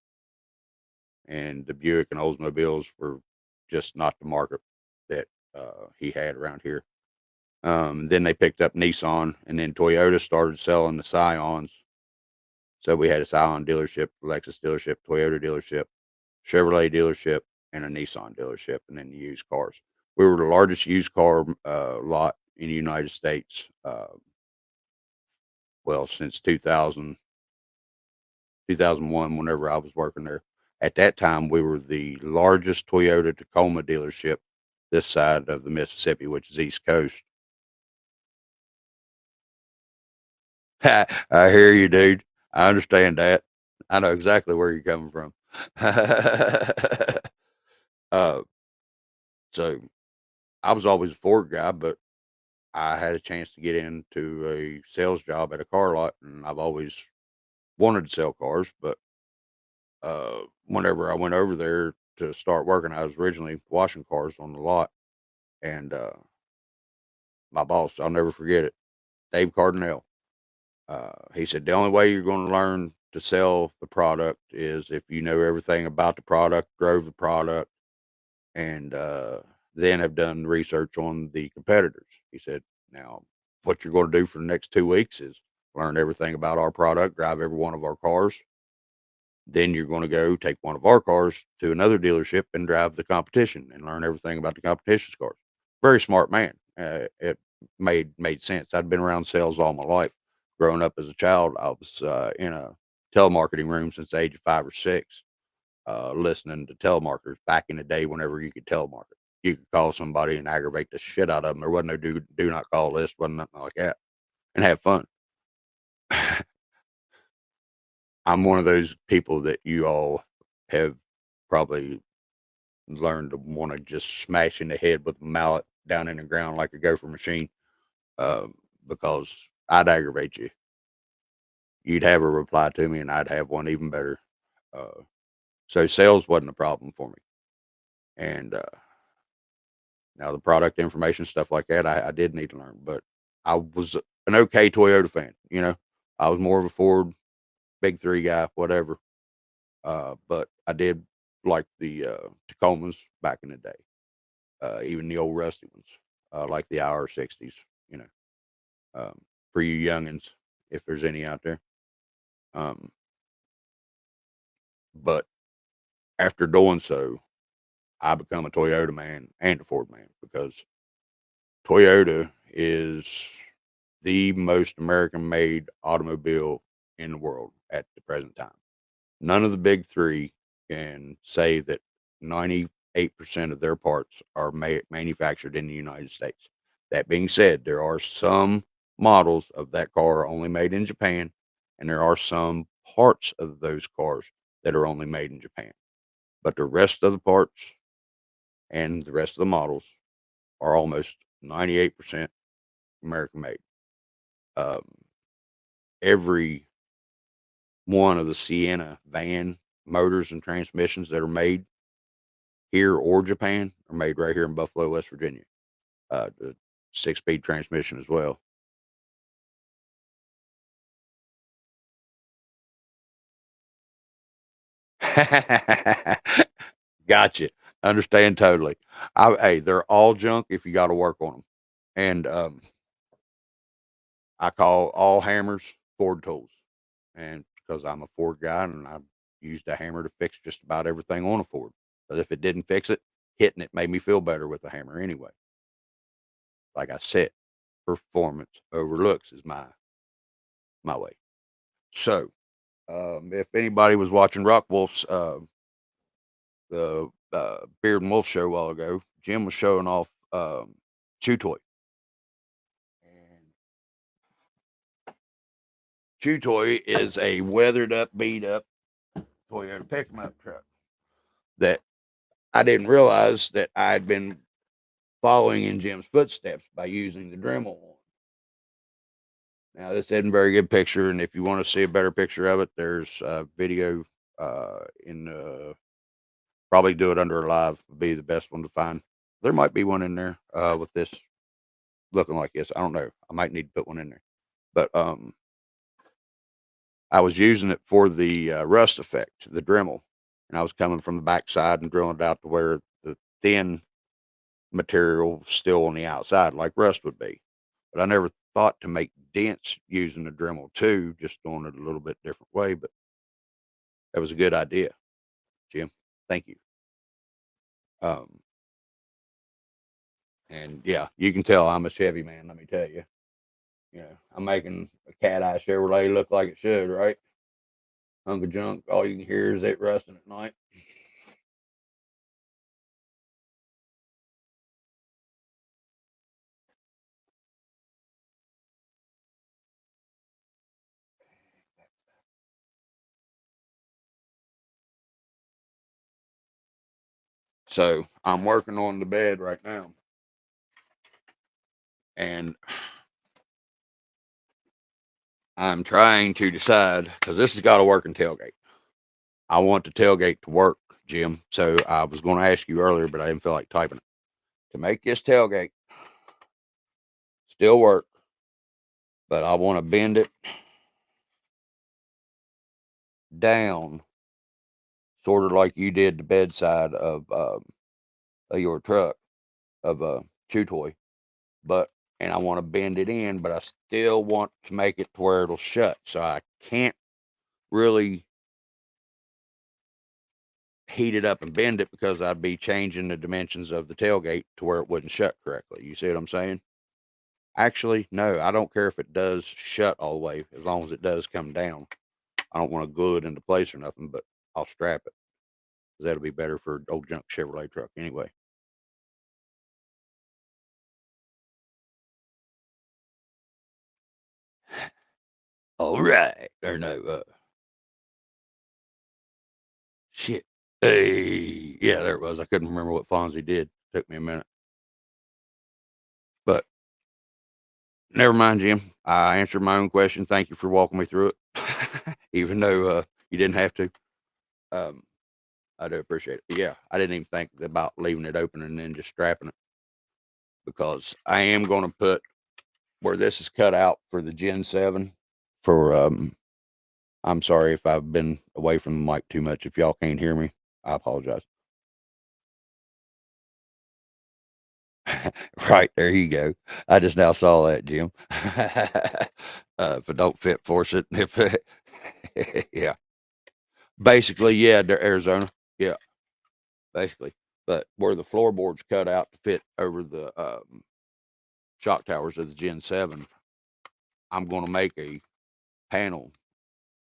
and the Buick and Oldsmobiles were just not the market that he had around here. Then they picked up Nissan, and then Toyota started selling the Scions. So we had a Scion dealership, Lexus dealership, Toyota dealership, Chevrolet dealership, and a Nissan dealership, and then the used cars. We were the largest used car lot in the United States. Well, since 2001, whenever I was working there. At that time, we were the largest Toyota Tacoma dealership this side of the Mississippi, which is East Coast. I hear you, dude. I understand that. I know exactly where you're coming from. uh, so I was always a Ford guy, but I had a chance to get into a sales job at a car lot, and I've always wanted to sell cars, but whenever I went over there to start working, I was originally washing cars on the lot, and my boss, I'll never forget it, Dave Cardinale. He said the only way you're going to learn to sell the product is if you know everything about the product, drove the product, and then have done research on the competitors. He said, now what you're going to do for the next 2 weeks is learn everything about our product, drive every one of our cars. Then you're going to go take one of our cars to another dealership and drive the competition and learn everything about the competition's cars. Very smart man. It made sense. I'd been around sales all my life. Growing up as a child, I was in a telemarketing room since the age of 5 or 6, listening to telemarketers back in the day whenever you could telemarket. You could call somebody and aggravate the shit out of them. There wasn't no do not call list, wasn't nothing like that, and have fun. I'm one of those people that you all have probably learned to want to just smash in the head with a mallet down in the ground like a gopher machine, uh, because I'd aggravate you. You'd have a reply to me, and I'd have one even better. Uh, so sales wasn't a problem for me. And now the product information stuff like that, I did need to learn, but I was an okay Toyota fan. I was more of a Ford big three guy, whatever. But I did like the Tacomas back in the day, even the old rusty ones, like the IR60s. You know, for you youngins, if there's any out there. Um, but after doing so, I become a Toyota man and a Ford man because Toyota is the most American made automobile in the world at the present time. None of the big three can say that 98% of their parts are manufactured in the United States. That being said, there are some models of that car only made in Japan, and there are some parts of those cars that are only made in Japan. But the rest of the parts and the rest of the models are almost 98% American made. Um, every one of the Sienna van motors and transmissions that are made here or Japan are made right here in Buffalo, West Virginia. The 6-speed transmission as well. Gotcha. Understand totally. Hey, they're all junk if you got to work on them. And I call all hammers Ford tools. And because I'm a Ford guy and I used a hammer to fix just about everything on a Ford. But if it didn't fix it, hitting it made me feel better with a hammer anyway. Like I said, performance over looks is my way. So, if anybody was watching Rock Wolf's the Beard and Wolf show a while ago, Jim was showing off Chew Toy. And Chew Toy is a weathered up, beat up Toyota pickup truck that I didn't realize that I'd been following in Jim's footsteps by using the Dremel one. Now, this isn't a very good picture, and if you want to see a better picture of it, there's a video in probably do it under a live would be the best one to find. There might be one in there with this looking like this. I don't know. I might need to put one in there. But I was using it for the rust effect, the Dremel, and I was coming from the backside and drilling it out to where the thin material was still on the outside, like rust would be. But I never thought to make dents using the Dremel too, just doing it a little bit different way. But that was a good idea, Jim. Thank you. Um, and yeah, you can tell I'm a Chevy man. Let me tell you. I'm making a cat eye Chevrolet look like it should, right? Hunk of junk. All you can hear is it rusting at night. So I'm working on the bed right now, and I'm trying to decide because this has got to work in tailgate. I want the tailgate to work, Jim. So I was going to ask you earlier, but I didn't feel like typing it. To make this tailgate still work, but I want to bend it down, sort of like you did the bedside of your truck of a chew toy, but and I want to bend it in, but I still want to make it to where it'll shut. So I can't really heat it up and bend it because I'd be changing the dimensions of the tailgate to where it wouldn't shut correctly. You see what I'm saying? Actually, no, I don't care if it does shut all the way as long as it does come down. I don't want to glue it into place or nothing, but I'll strap it. That'll be better for old junk Chevrolet truck anyway. All right. Or no, shit. Hey. Yeah, there it was. I couldn't remember what Fonzie did. Took me a minute. But never mind, Jim. I answered my own question. Thank you for walking me through it. Even though, you didn't have to. Um, I do appreciate it. Yeah, I didn't even think about leaving it open and then just strapping it because I am gonna put where this is cut out for the Gen 7 for, I'm sorry if I've been away from the mic too much. If y'all can't hear me, I apologize. Right, there you go. I just now saw that, Jim. If it don't fit, force it. If yeah. Basically, yeah, Arizona. Yeah, basically. But where the floorboards cut out to fit over the, shock towers of the Gen 7, I'm gonna make a panel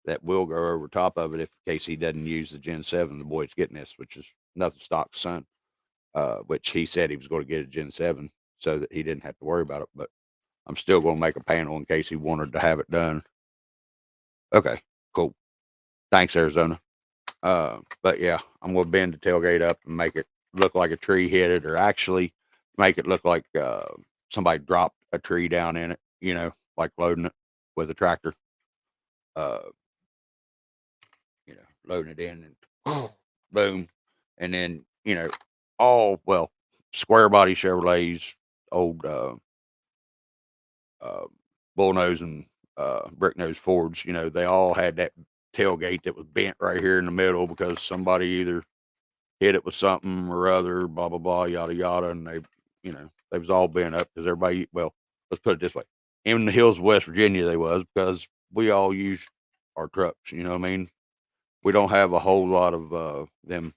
that will go over top of it if in case he doesn't use the Gen 7, the boy's getting this, which is nothing stock son, which he said he was gonna get a Gen 7 so that he didn't have to worry about it, but I'm still gonna make a panel in case he wanted to have it done. Okay, cool. Thanks, Arizona. But yeah, I'm gonna bend the tailgate up and make it look like a tree hit it, or actually make it look like somebody dropped a tree down in it, like loading it with a tractor. Uh, loading it in and boom. And then, all well, square body Chevrolets, old uh bullnose and brick nose Fords, they all had that tailgate that was bent right here in the middle because somebody either hit it with something or other, blah blah blah, yada yada, and they was all bent up because everybody, well, let's put it this way. In the hills of West Virginia they was because we all used our trucks, you know what I mean? We don't have a whole lot of them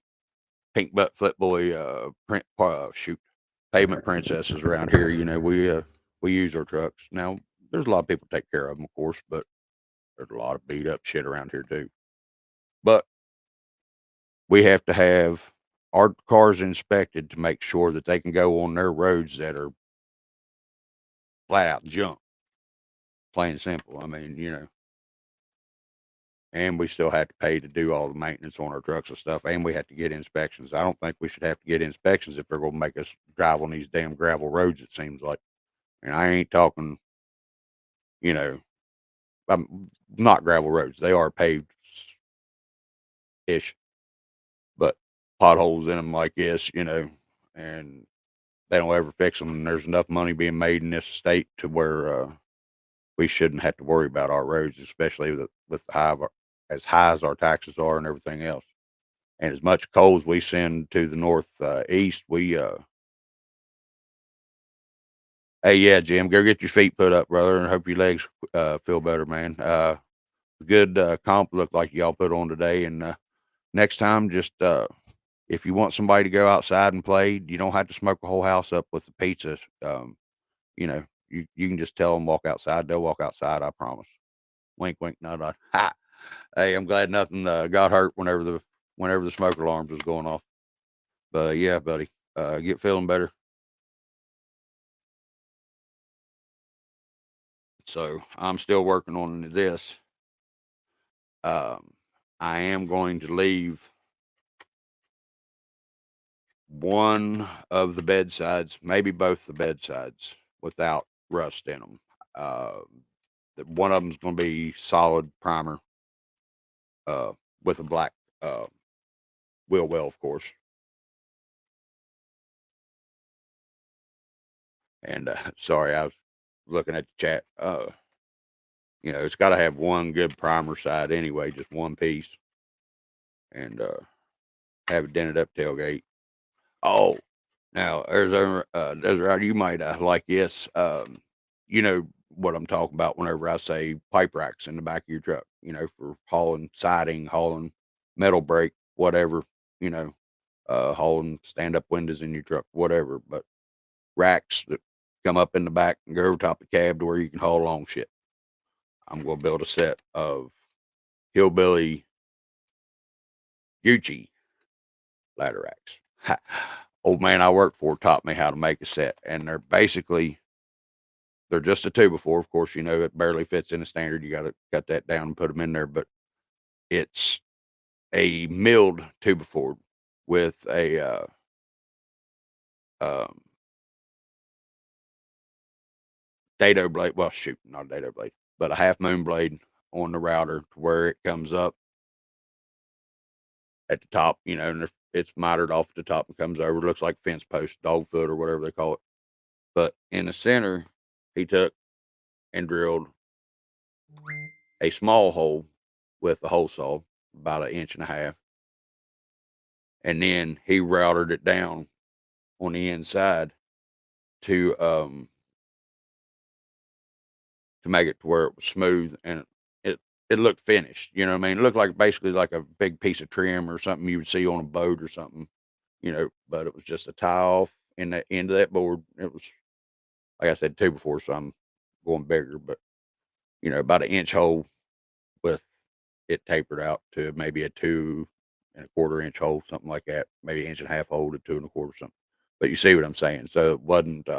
pink butt foot boy pavement princesses around here. We use our trucks. Now there's a lot of people take care of them, of course, but there's a lot of beat up shit around here too. But we have to have our cars inspected to make sure that they can go on their roads that are flat out junk, plain and simple. I mean, and we still have to pay to do all the maintenance on our trucks and stuff, and we have to get inspections. I don't think we should have to get inspections if they're going to make us drive on these damn gravel roads. It seems like, and I ain't talking, you know, not gravel roads. They are paved ish, but potholes in them like this, and they don't ever fix them. And there's enough money being made in this state to where we shouldn't have to worry about our roads, especially with as high as our taxes are and everything else. And as much coal as we send to the north east, hey, yeah, Jim, go get your feet put up, brother, and hope your legs feel better, man. Good comp look like y'all put on today, and next time, just if you want somebody to go outside and play, you don't have to smoke the whole house up with the pizza. You can just tell them walk outside. They'll walk outside. I promise. Wink, wink, nod, nod. Ha! Hey, I'm glad nothing got hurt whenever the smoke alarms was going off. But yeah, buddy, get feeling better. So I'm still working on this. Um, I am going to leave one of the bedsides, maybe both the bedsides, without rust in them. Uh, one of them's going to be solid primer uh, with a black uh, wheel well, of course. And sorry, I was looking at the chat. It's got to have one good primer side anyway, just one piece, and have a dented up tailgate. Oh, now Desert, you might like this. You know what I'm talking about whenever I say pipe racks in the back of your truck. For hauling siding, hauling metal brake, whatever. Hauling stand up windows in your truck, whatever. But racks that come up in the back and go over top the cab to where you can haul long shit. I'm going to build a set of hillbilly Gucci ladder racks. Old man I worked for taught me how to make a set, and they're just a 2x4. Of course, it barely fits in a standard. You got to cut that down and put them in there, but it's a milled 2x4 with a um, dado blade. Well, shoot, not a dado blade, but a half moon blade on the router to where it comes up at the top, and it's mitered off at the top and comes over. It looks like fence post, dog foot, or whatever they call it. But in the center, he took and drilled a small hole with a hole saw, about an inch and a half, and then he routed it down on the inside to make it to where it was smooth and it it looked finished. You know what I mean? It looked like basically like a big piece of trim or something you would see on a boat or something. But it was just a tie off in the end of that board. It was, like I said, two before, so I'm going bigger, but about an inch hole with it tapered out to maybe a 2.25 inch hole, something like that. Maybe an inch and a half hole to 2.25 something. But you see what I'm saying? So it wasn't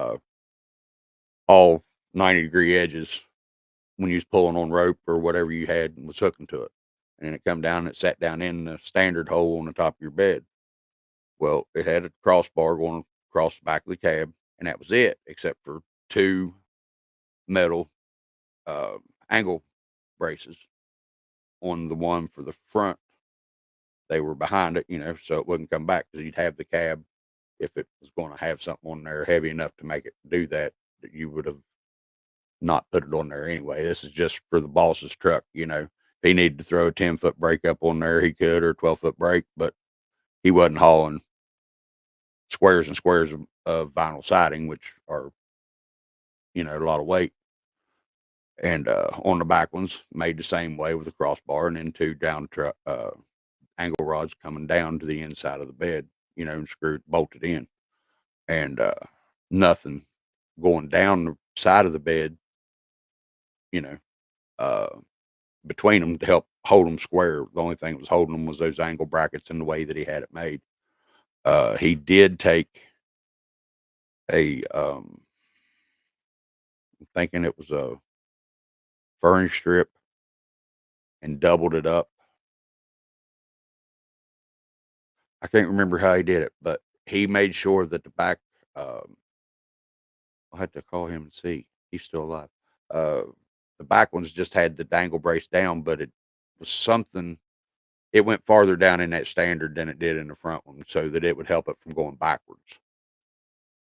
all 90-degree edges when you was pulling on rope or whatever you had and was hooking to it. And then it come down and it sat down in the standard hole on the top of your bed. Well, it had a crossbar going across the back of the cab, and that was it, except for two metal uh, angle braces on the one for the front. They were behind it, so it wouldn't come back because you'd have the cab. If it was going to have something on there heavy enough to make it do that, that you would have not put it on there anyway. This is just for the boss's truck. If he needed to throw a 10-foot brake up on there, he could, or a 12-foot brake, but he wasn't hauling squares and squares of vinyl siding, which are, a lot of weight. And on the back ones, made the same way with a crossbar, and then two down truck angle rods coming down to the inside of the bed, and screwed, bolted in, and nothing going down the side of the bed, you know, uh, between them to help hold them square. The only thing that was holding them was those angle brackets and the way that he had it made. He did take a, I'm thinking it was a furring strip and doubled it up. I can't remember how he did it, but he made sure that the back, um, I'll have to call him and see. He's still alive. Uh, the back ones just had the dangle brace down, but it was something, it went farther down in that standard than it did in the front one so that it would help it from going backwards.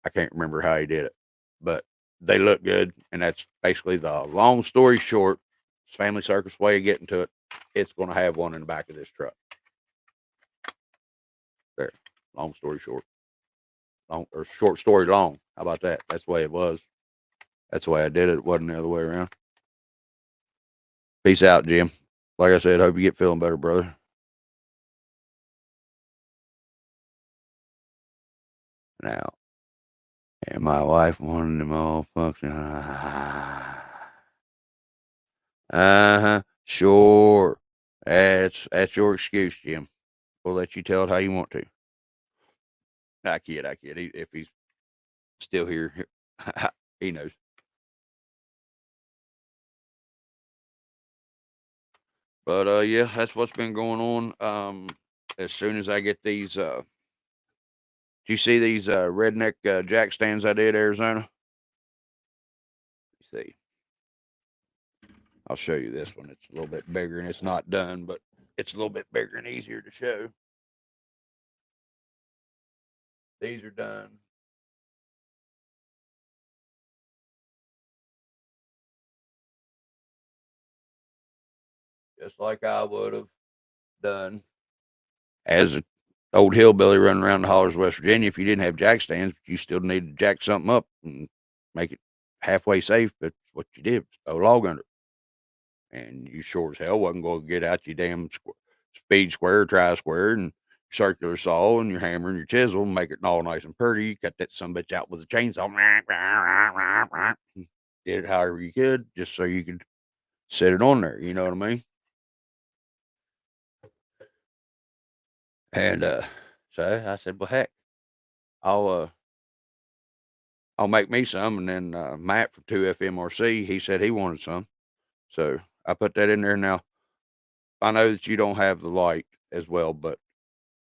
I can't remember how he did it, but they look good. And that's basically the long story short. Family Circus way of getting to it. It's going to have one in the back of this truck. There. Long story short. Long or short story long. How about that? That's the way it was. That's the way I did it. It wasn't the other way around. Peace out, Jim. Like I said, hope you get feeling better, brother. Now, and my wife wanted them all function. Sure. That's your excuse, Jim. We'll let you tell it how you want to. I kid. If he's still here, he knows. But yeah, that's what's been going on. As soon as I get these, do you see these redneck jack stands I did, Arizona? Let's see, I'll show you this one. It's a little bit bigger and it's not done, but it's a little bit bigger and easier to show. These are done. Just like I would have done as an old hillbilly running around the hollers of West Virginia. If you didn't have jack stands, but you still needed to jack something up and make it halfway safe. That's what you did. Throw a log under it. And you sure as hell wasn't going to get out your damn speed square, tri square, and circular saw and your hammer and your chisel and make it all nice and pretty. You cut that some bitch out with a chainsaw. Did it however you could, just so you could set it on there. You know what I mean? And so I said, well, heck, I'll uh, I'll make me some. And then Matt from 2FMRC, he said he wanted some, so I put that in there. Now I know that you don't have the light as well, but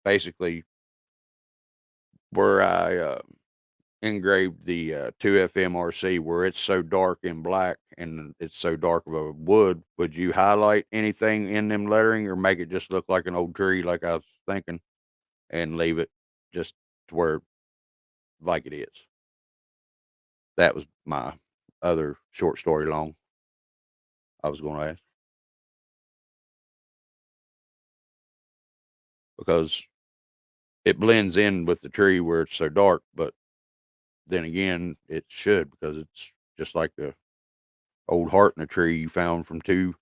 basically where I, engraved the, 2FMRC where it's so dark in black and it's so dark of a wood, would you highlight anything in them lettering or make it just look like an old tree like I was thinking and leave it just to where like it is? That was my other short story long I was gonna ask because it blends in with the tree where it's so dark, but then again, it should because it's just like the old heart in a tree you found from two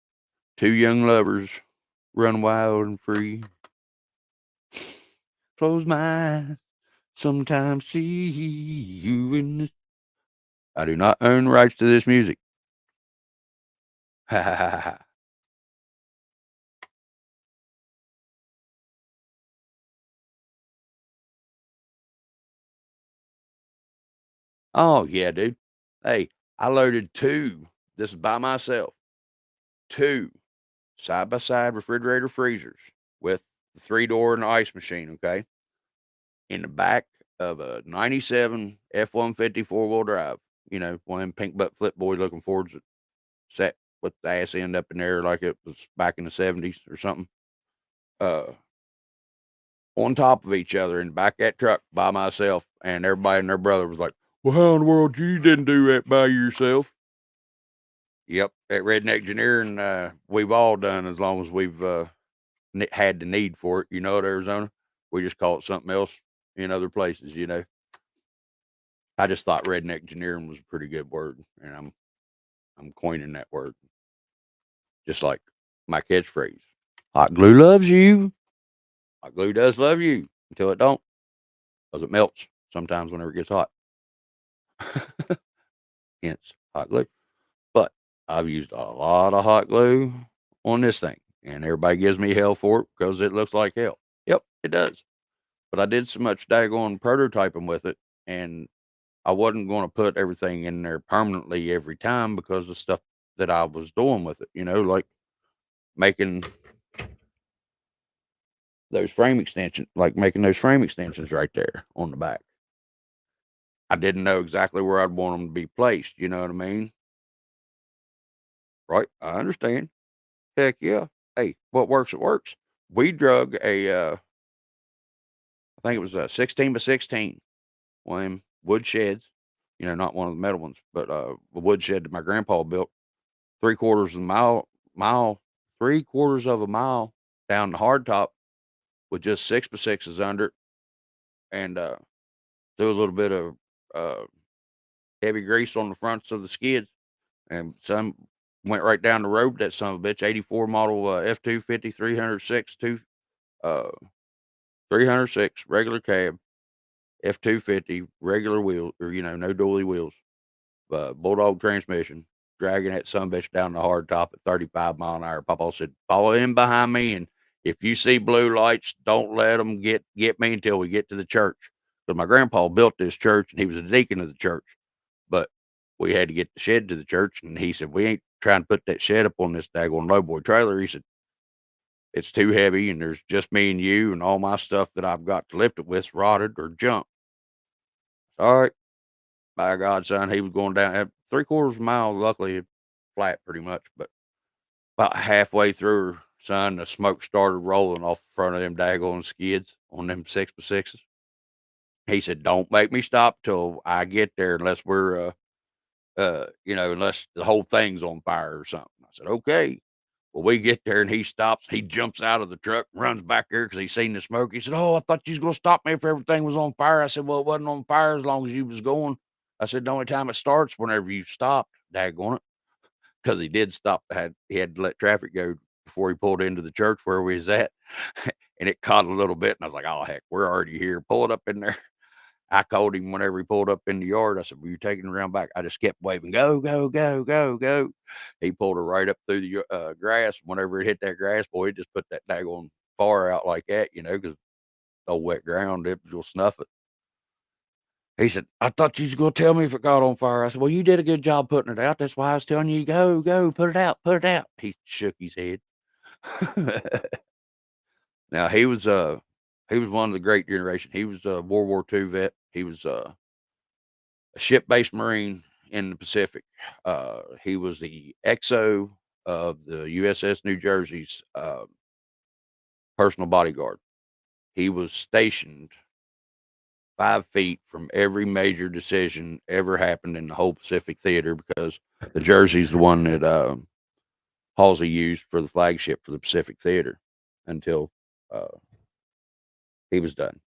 young lovers run wild and free. Close my eyes, sometimes see you in the. I do not own rights to this music. Ha ha ha ha. Oh yeah, dude. Hey, I loaded two. This is by myself. Two side by side refrigerator freezers with the 3-door and the ice machine. Okay, in the back of a '97 F-150 4-wheel drive. You know, one of them pink butt flip boy looking Fords that sat with the ass end up in there like it was back in the '70s or something. Uh, on top of each other in the back of that truck by myself, and everybody and their brother was like, "Well, how in the world you didn't do that by yourself?" Yep, at Redneck Engineering, we've all done as long as we've had the need for it. You know, at Arizona, we just call it something else in other places. You know, I just thought Redneck Engineering was a pretty good word, and I'm coining that word, just like my catchphrase. Hot glue loves you. Hot glue does love you until it don't, because it melts sometimes whenever it gets hot. Hence, hot glue. But I've used a lot of hot glue on this thing, and everybody gives me hell for it because it looks like hell. Yep, it does. But I did so much daggone prototyping with it, and I wasn't going to put everything in there permanently every time because of stuff that I was doing with it. You know, like making making those frame extensions right there on the back. I didn't know exactly where I'd want them to be placed. You know what I mean? Right? I understand. Heck yeah. Hey, what works, it works. We drug I think it was a 16 by 16, one of them wood sheds, you know, not one of the metal ones, but a wood shed that my grandpa built 3/4 of a mile, 3/4 of a mile down the hardtop with just 6 by 6s under it and threw a little bit of uh, heavy grease on the fronts of the skids and some went right down the road. That son of a bitch, 84 model F-250 306 uh, 306 regular cab F-250 regular wheel or no dually wheels, bulldog transmission, dragging that sumbitch down the hard top at 35 mile an hour. Papa said, "Follow in behind me, and if you see blue lights, don't let them get me until we get to the church." Because my grandpa built this church, and he was a deacon of the church, but we had to get the shed to the church, and he said, "We ain't trying to put that shed up on this daggone lowboy trailer." He said, "It's too heavy, and there's just me and you, and all my stuff that I've got to lift it with's rotted or junk." All right. By God, son, he was going down at 3/4 of a mile, luckily flat pretty much, but about halfway through, son, the smoke started rolling off the front of them daggone skids on them 6 by 6s. He said, "Don't make me stop till I get there unless we're, unless the whole thing's on fire or something." I said, "Okay." Well, we get there and he stops. He jumps out of the truck, runs back there because he seen the smoke. He said, "Oh, I thought you was gonna stop me if everything was on fire." I said, "Well, it wasn't on fire as long as you was going." I said, "The only time it starts whenever you stopped, daggone it." Because he did stop. He had to let traffic go before he pulled into the church where we was at, and it caught a little bit. And I was like, "Oh heck, we're already here. Pull it up in there." I called him whenever he pulled up in the yard. I said, "Were you taking around back?" I just kept waving, "Go, go, go, go, go." He pulled her right up through the grass. Whenever it hit that grass, boy, it just put that daggone fire out like that, because old wet ground, it will snuff it. He said, "I thought you was gonna tell me if it caught on fire." I said, "Well, you did a good job putting it out. That's why I was telling you, go, go, put it out, put it out." He shook his head. Now he was He was one of the great generation. He was a World War II vet. He was a ship-based Marine in the Pacific. He was the XO of the USS New Jersey's personal bodyguard. He was stationed 5 feet from every major decision ever happened in the whole Pacific theater because the Jersey's the one that Halsey used for the flagship for the Pacific theater until uh, he was done.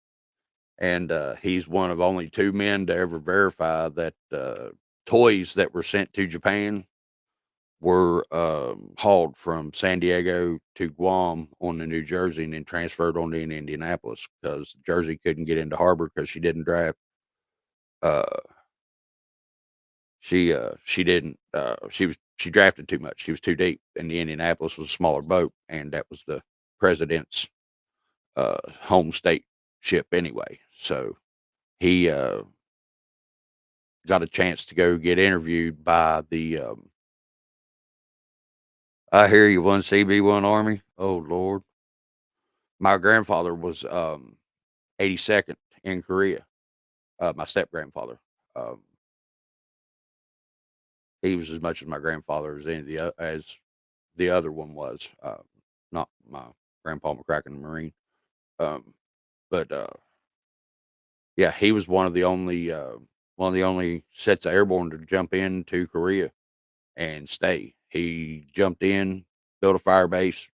And he's one of only 2 men to ever verify that toys that were sent to Japan were hauled from San Diego to Guam on the New Jersey and then transferred on to Indianapolis because Jersey couldn't get into harbor because she didn't draft. Uh, she didn't. She drafted too much. She was too deep, and the Indianapolis was a smaller boat, and that was the president's home state ship anyway. So he got a chance to go get interviewed by the I hear you, 1CB1 Army. Oh Lord. My grandfather was 82nd in Korea. My step grandfather. Um, he was as much as my grandfather as any of as the other one was. Not my grandpa McCracken, the Marine. Um, but yeah, he was one of the only sets of airborne to jump into Korea and stay. He jumped in, built a fire base.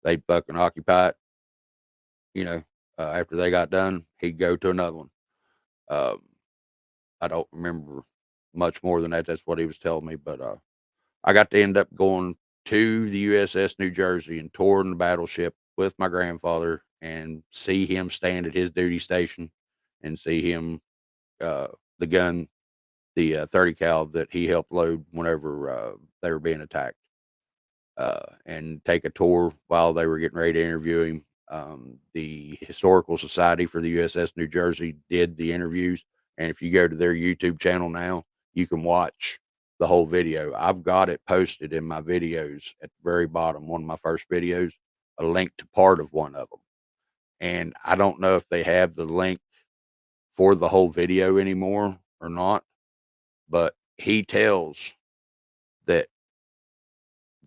They fucking occupy it. You know, after they got done, he'd go to another one. Um, I don't remember much more than that. That's what he was telling me. But I got to end up going to the USS New Jersey and touring the battleship with my grandfather and see him stand at his duty station and see him the gun, the 30 cal that he helped load whenever they were being attacked, and take a tour while they were getting ready to interview him. The Historical Society for the USS New Jersey did the interviews, and if you go to their YouTube channel now, you can watch the whole video. I've got it posted in my videos at the very bottom, one of my first videos, a link to part of one of them. And I don't know if they have the link for the whole video anymore or not, but he tells that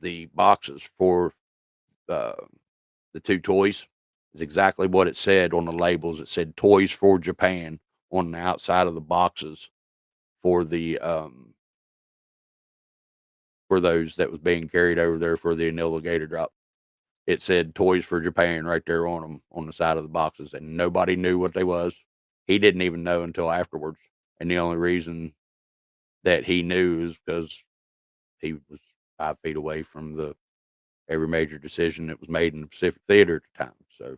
the boxes for uh, the 2 toys is exactly what it said on the labels. It said "Toys for Japan" on the outside of the boxes for the for those that was being carried over there for the Enola Gator drop. It said "Toys for Japan" right there on them on the side of the boxes, and nobody knew what they was. He didn't even know until afterwards, and the only reason that he knew is because he was 5 feet away from the every major decision that was made in the Pacific Theater at the time. So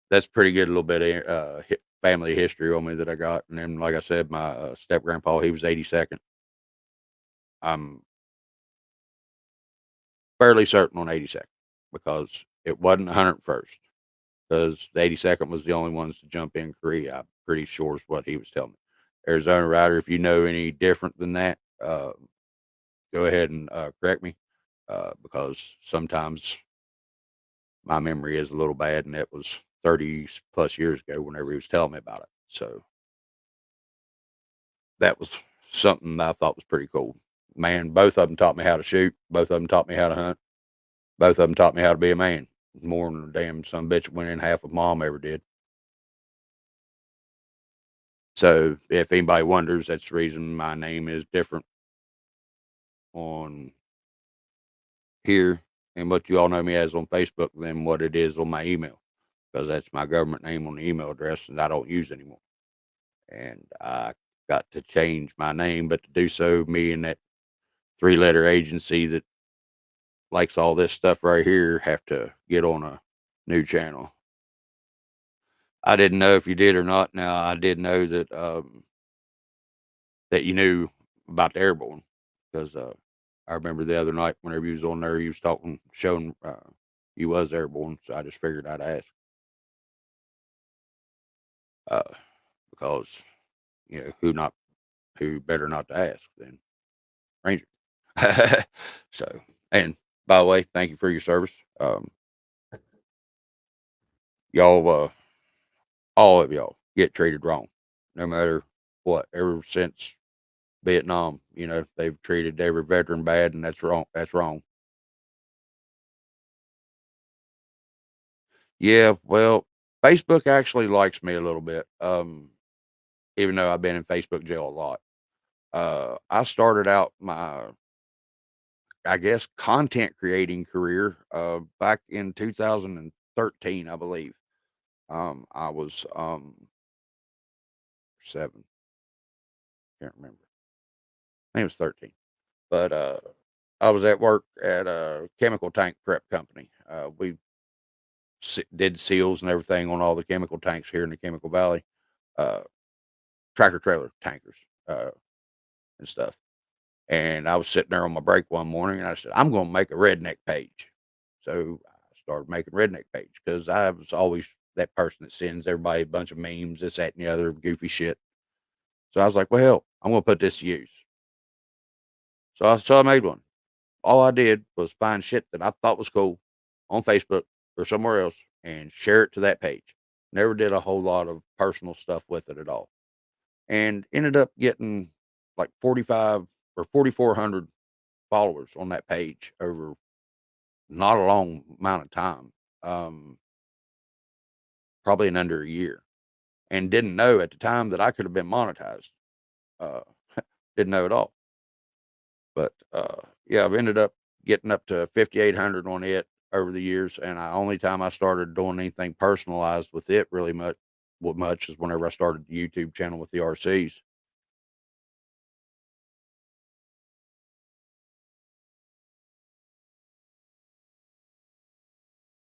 that's pretty good little bit of family history on me that I got. And then, like I said, my step grandpa, he was 82nd. I'm fairly certain on 82nd because it wasn't 101st because the 82nd was the only ones to jump in Korea. I'm pretty sure is what he was telling me. Arizona Rider, if you know any different than that, go ahead and correct me because sometimes my memory is a little bad, and that was 30 plus years ago whenever he was telling me about it. So that was something that I thought was pretty cool. Man, both of them taught me how to shoot. Both of them taught me how to hunt. Both of them taught me how to be a man. More than a damn some bitch went in half of mom ever did. So if anybody wonders, that's the reason my name is different on here and what you all know me as on Facebook than what it is on my email because that's my government name on the email address and I don't use anymore. And I got to change my name, but to do so, me and that 3-letter agency that likes all this stuff right here have to get on a new channel. I didn't know if you did or not. Now I did know that that you knew about the airborne because I remember the other night whenever you was on there, you was talking, showing you was airborne. So I just figured I'd ask uh, because you know who better not to ask than Ranger. So, and by the way, thank you for your service. Um, Y'all, all of y'all get treated wrong, no matter what. Ever since Vietnam, they've treated every veteran bad, and that's wrong. That's wrong. Yeah, well, Facebook actually likes me a little bit, even though I've been in Facebook jail a lot. I started out my, I guess, content creating career back in 2013, I believe. I was 7, can't remember. I think it was 13. But I was at work at a chemical tank prep company. We did seals and everything on all the chemical tanks here in the Chemical Valley, uh, tractor trailer tankers and stuff. And I was sitting there on my break one morning, and I said, "I'm going to make a redneck page." So I started making redneck page because I was always that person that sends everybody a bunch of memes, this, that, and the other goofy shit. So I was like, "Well, hell, I'm going to put this to use." So I made one. All I did was find shit that I thought was cool on Facebook or somewhere else and share it to that page. Never did a whole lot of personal stuff with it at all. And ended up getting like 45 or 4,400 followers on that page over not a long amount of time. Um, Probably in under a year. And didn't know at the time that I could have been monetized. Uh, didn't know at all. But, yeah, I've ended up getting up to 5,800 on it over the years, and I only time I started doing anything personalized with it really much is whenever I started the YouTube channel with the RCs.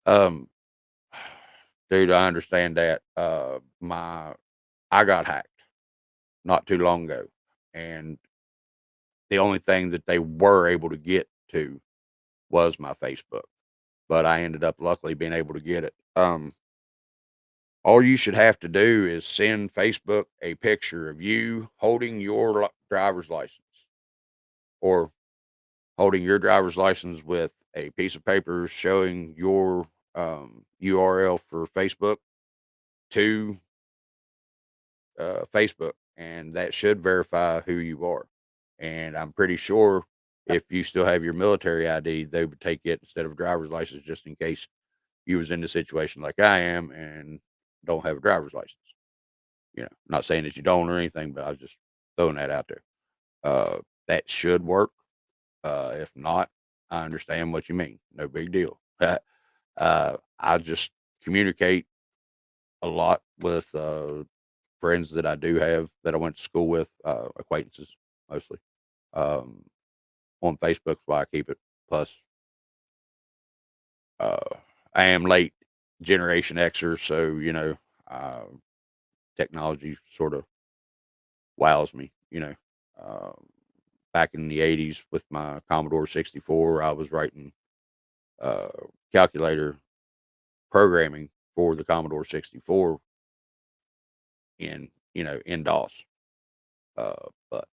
Um, Dude, I understand that. I got hacked not too long ago, and the only thing that they were able to get to was my Facebook, but I ended up luckily being able to get it. All you should have to do is send Facebook a picture of you holding your driver's license or holding your driver's license with a piece of paper showing your URL for Facebook to Facebook, and that should verify who you are. And I'm pretty sure if you still have your military ID, they would take it instead of a driver's license just in case you was in a situation like I am and don't have a driver's license. Not saying that you don't or anything, but I was just throwing that out there. Uh, that should work. If not, I understand what you mean. No big deal. I just communicate a lot with friends that I do have that I went to school with, acquaintances mostly. Um, on Facebook, why I keep it. Plus, uh, I am late generation Xer, so uh, technology sort of wows me. Um, Back in the '80s with my Commodore 64, I was writing uh, calculator programming for the Commodore 64 in DOS. But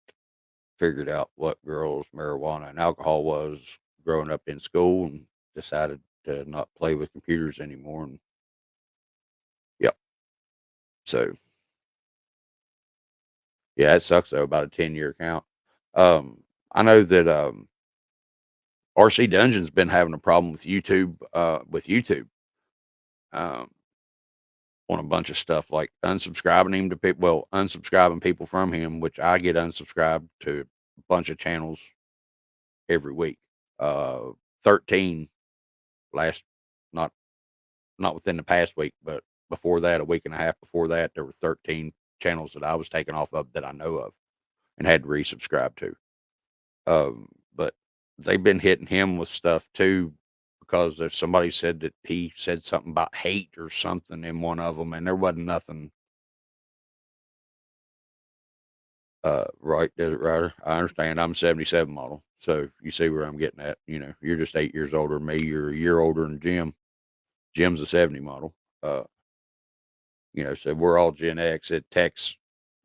figured out what girls, marijuana, and alcohol was growing up in school, and decided to not play with computers anymore. And yep, so yeah, it sucks though. About a 10-year count. I know that RC Dungeon's been having a problem with YouTube. Um, on a bunch of stuff, like unsubscribing him to people, unsubscribing people from him, which I get unsubscribed to a bunch of channels every week. 13 last, not not within the past week, but before that, a week and a half before that, there were 13 channels that I was taken off of that I know of and had to resubscribe to. But they've been hitting him with stuff too because there's somebody said that he said something about hate or something in one of them, and there wasn't nothing. Right, Desert Rider. I understand. I'm a '77 model, so you see where I'm getting at. You're just 8 years older than me. You're a year older than Jim. Jim's a '70 model. So we're all Gen X. It techs,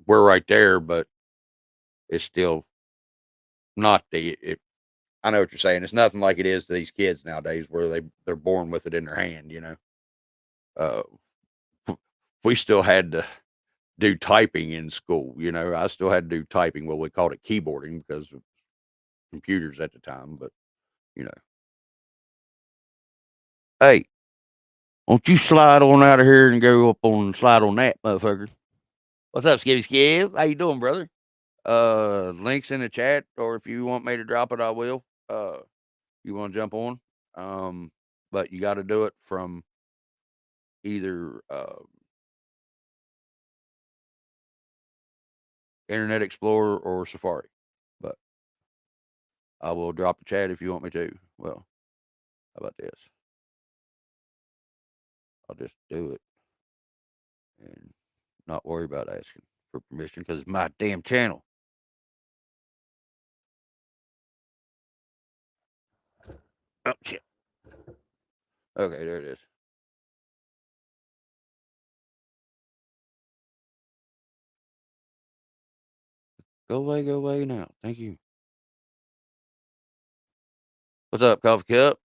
we're right there, but it's still not the. I know what you're saying. It's nothing like it is to these kids nowadays, where they're born with it in their hand. we still had to do typing in school. I still had to do typing. Well, we called it keyboarding because of computers at the time. But you know, hey, won't you slide on out of here and go up on slide on that motherfucker? What's up, Skivvy Skiv? How you doing, brother? Links in the chat, or if you want me to drop it, I will. You want to jump on? But you got to do it from either Internet Explorer or Safari. But I will drop the chat if you want me to. Well, how about this? I'll just do it and not worry about asking for permission because it's my damn channel. Oh shit. Okay, there it is. Go away now. Thank you. What's up, Coffee Cup?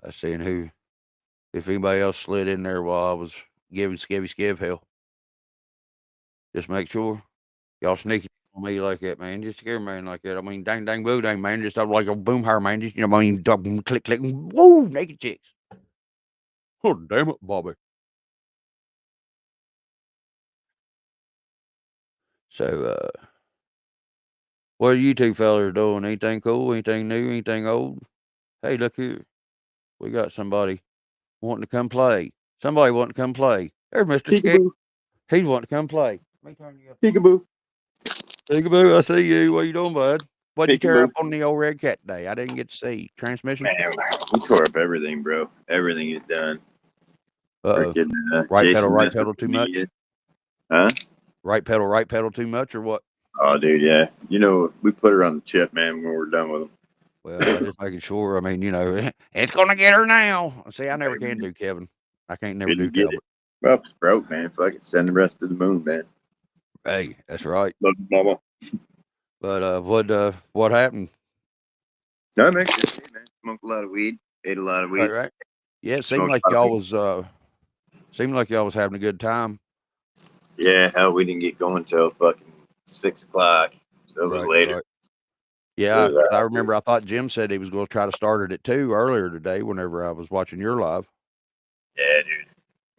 I seen if anybody else slid in there while I was giving Skiv hell. Just make sure y'all sneaking on me like that, man. Just scare man like that. I mean, dang, boo, dang, man. Just like a boom hair, man. Just, I mean, click, woo, naked chicks. Oh, damn it, Bobby. So, what are you two fellas doing? Anything cool? Anything new? Anything old? Hey, look here. We got somebody wanting to come play. Somebody wanting to come play. There's Mr. Skate. He's wanting to come play. Let me turn you up. Peekaboo, I see you. What you doing, bud? What'd you tear up on the old Red Cat day? I didn't get to see. Transmission? Man, we tore up everything, bro. Everything is done. Freaking, right pedal too much? Huh? Right pedal too much or what? Oh, dude, yeah. We put her on the chip, man, when we're done with them. Well, I just making sure. I mean, it's gonna get her now. See, I never can do Kevin. I can't never do Talbot. Well, it's broke, man. Fucking send the rest to the moon, man. Hey, that's right. Love you, mama. But what happened? No, man, just, man. Smoked a lot of weed. Ate a lot of weed. Right. Yeah, it seemed like y'all was having a good time. Yeah, hell, we didn't get going till fucking 6 o'clock. So it was later. Right. Yeah, I remember. I thought Jim said he was going to try to start it at 2 earlier today. Whenever I was watching your live. Yeah, dude.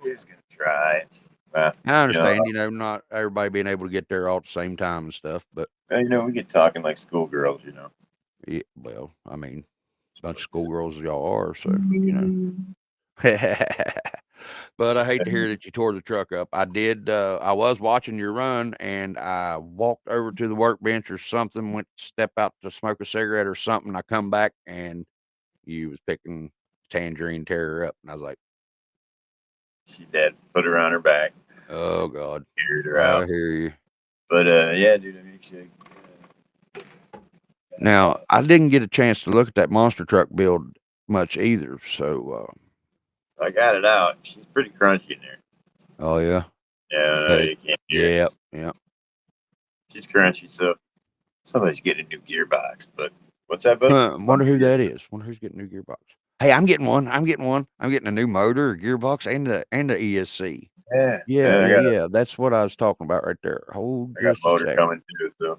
He was gonna try it. I understand, not everybody being able to get there all at the same time and stuff, but we get talking like schoolgirls, Yeah, well, I mean, a bunch of schoolgirls y'all are, so But I hate to hear that you tore the truck up. I did. I was watching your run, and I walked over to the workbench or something. Went to step out to smoke a cigarette or something. I come back, and you was picking Tangerine, tear her up, and I was like, she did. Put her on her back. "Oh God, Carried her out." I hear you. But yeah, dude. I mean, Now I didn't get a chance to look at that monster truck build much either. So I got it out. She's pretty crunchy in there. Oh yeah. Yeah, you can't hear it. Yeah. She's crunchy, so somebody's getting a new gearbox. But what's that, bud? Wonder who that is. Wonder who's getting a new gearbox. Hey, I'm getting one. I'm getting a new motor, a gearbox, and the ESC. Yeah. That's what I was talking about right there. Hold just a second. Coming too, so.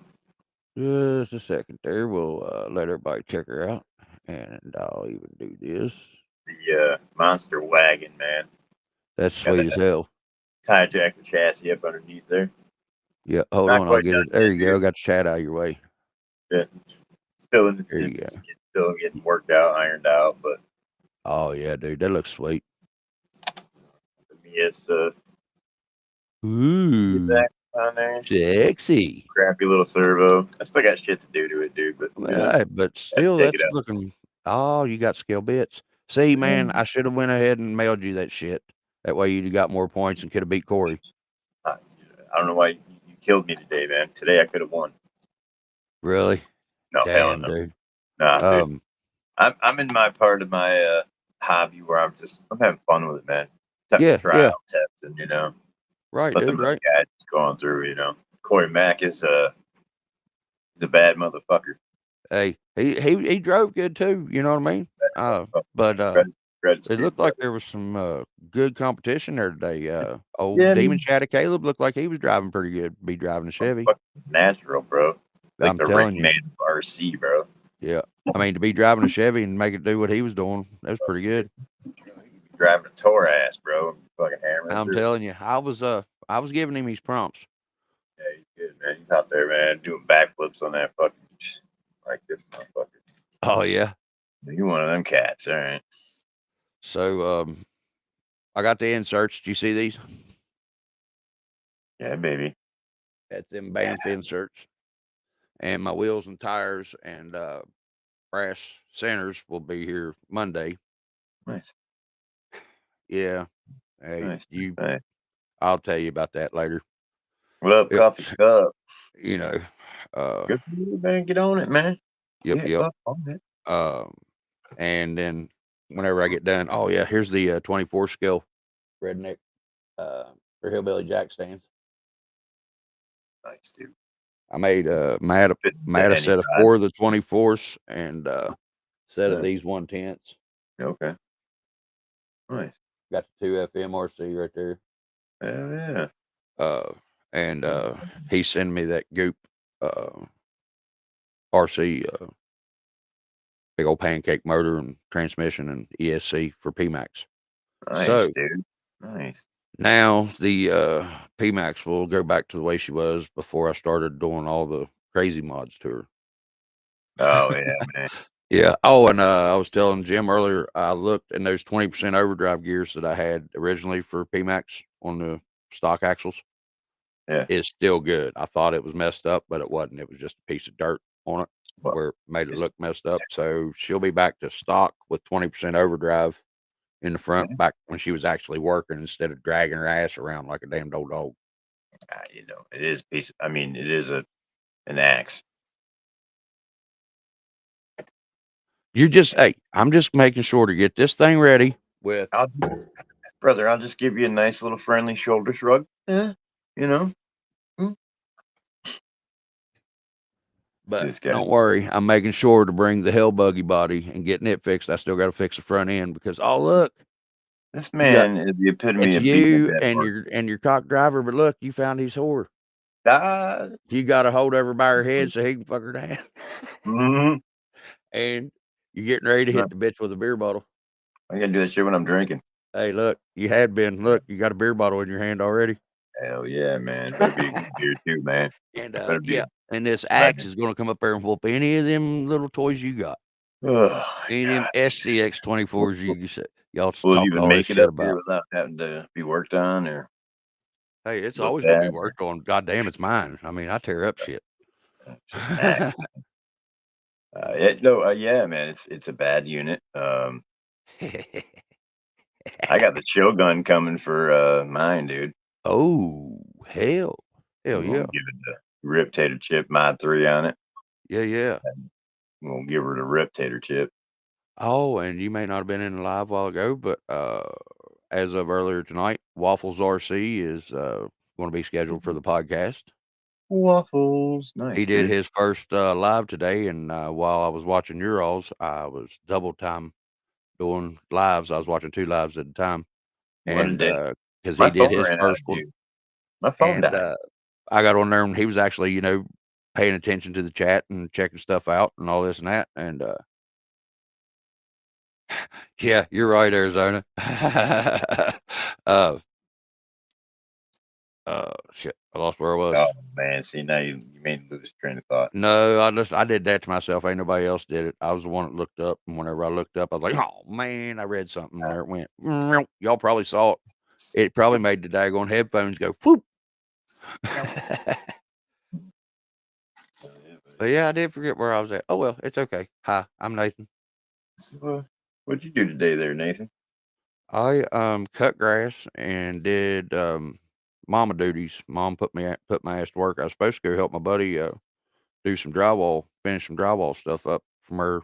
Just a second there. We'll let everybody check her out, and I'll even do this. The monster wagon, man. That's sweet as hell. Hijack the chassis up underneath there. Yeah, hold on. I'll get it. There you go. Got the chat out of your way. Yeah. Still in the infancy. Still getting worked out, ironed out, but. Oh yeah, dude, that looks sweet. Yes, ooh, on there. Sexy. Crappy little servo. I still got shit to do to it, dude. But but still, that's looking. Oh, you got scale bits. See, man, I should have went ahead and mailed you that shit. That way, you'd got more points and could have beat Corey. I don't know why you killed me today, man. Today I could have won. Really? No, damn, no. Dude. Nah, dude. I'm in my part of my hobby where I'm having fun with it, man. Trial testing, Right, let dude. Right. Guys going through, Corey Mack is a bad motherfucker. Hey, he drove good too. You know what I mean? But Credits it to your looked like brother. there was some good competition there today. Old Yeah, I Demon mean, Shadow Caleb looked like he was driving pretty good. Be driving a I'm Chevy. fucking natural, bro. Like I'm the Rain telling you. Man of RC, bro. Yeah. I mean, to be driving a Chevy and make it do what he was doing, that was pretty good. Driving a tour ass, bro. Fucking hammering I'm through. telling you, I was giving him his prompts. Yeah, he's good, man. He's out there, man, doing backflips on that fucking like this motherfucker. Oh yeah. You one of them cats, all right? So I got the inserts. Do you see these? Yeah, baby. That's them Yeah, Banff inserts. And my wheels and tires and brass centers will be here Monday. nice, Yeah. Hey, nice, nice. I'll tell you about that later. What up, Yep. coffee cup? You know, uh, Good for you, man. Get on it, man. Get yep. up on it. And then whenever I get done, oh yeah, here's the 24 scale redneck or hillbilly jack stands. Nice, dude. I made Fit Matt into a any set of ride. 4 of the 24s and set of Yeah. these 110s. Okay. Nice. Got the 2 FMRC right there. Hell yeah. And he sent me that Goop RC big old pancake motor and transmission and ESC for PMAX. Nice, So dude. Nice. now the PMAX will go back to the way she was before I started doing all the crazy mods to her. Oh yeah, man. Yeah. Oh, and I was telling Jim earlier, I looked and those 20% overdrive gears that I had originally for PMAX on the stock axles Yeah. is still good. I thought it was messed up, but it wasn't. It was just a piece of dirt on it Well, where it made it just look messed up. So she'll be back to stock with 20% overdrive in the front yeah. back when she was actually working instead of dragging her ass around like a damned old dog. It is a piece. I mean, it is an axe. Hey, I'm just making sure to get this thing ready with. I'll, brother, I'll just give you a nice little friendly shoulder shrug. Yeah. You know. Mm. But This guy. don't worry, I'm making sure to bring the hell buggy body and getting it fixed. I still got to fix the front end because oh look, This you got man is the epitome it's of beating a you dead horse. and your cock driver, but look, you found his whore. Ah. You got to hold over by her head so he can fuck her down, Mm-hmm. and you're getting ready to hit the bitch with a beer bottle. I gotta do that shit when I'm drinking. Hey, look, you had been. Look, you got a beer bottle in your hand already. Hell yeah, man. Better be a good beer too, man. And Better be a yeah, and this axe banger. is going to come up there and whoop any of them little toys you got. Oh my Any of them god. SCX 24s you said y'all Will it talk even all this make it shit up here about. without having to be worked on or Hey, it's looked always gonna be at? worked on. God damn, it's mine. I mean, I tear up shit. It's just an act. No, yeah, man. It's a bad unit. I got the chill gun coming for mine, dude. Oh, hell. Hell We're gonna yeah. give it the Rip Tater Chip Mod 3 on it. Yeah, yeah. We're gonna give her the Rip Tater Chip. Oh, and you may not have been in the live a while ago, but as of earlier tonight, Waffles RC is going to be scheduled for the podcast. Waffles, He nice, did dude. his first live today, and while I was watching your alls, I was double time doing lives. I was watching 2 lives at a time, What a and day. because he My did phone his ran out first of one, juice. My phone and died. I got on there, and he was actually, paying attention to the chat and checking stuff out and all this and that, and yeah, you're right, Arizona. uh, shit, I lost where I was. Oh man, see now you made me lose train of thought. No, I did that to myself. Ain't nobody else did it. I was the one that looked up, and whenever I looked up, I was like, "Oh man, I read something." And there it went. Y'all probably saw it. It probably made the daggone headphones go whoop. But yeah, I did forget where I was at. Oh well, it's okay. Hi, I'm Nathan. So, what'd you do today, there, Nathan? I cut grass and did mama duties. Mom put my ass to work. I was supposed to go help my buddy do some drywall, finish some drywall stuff up from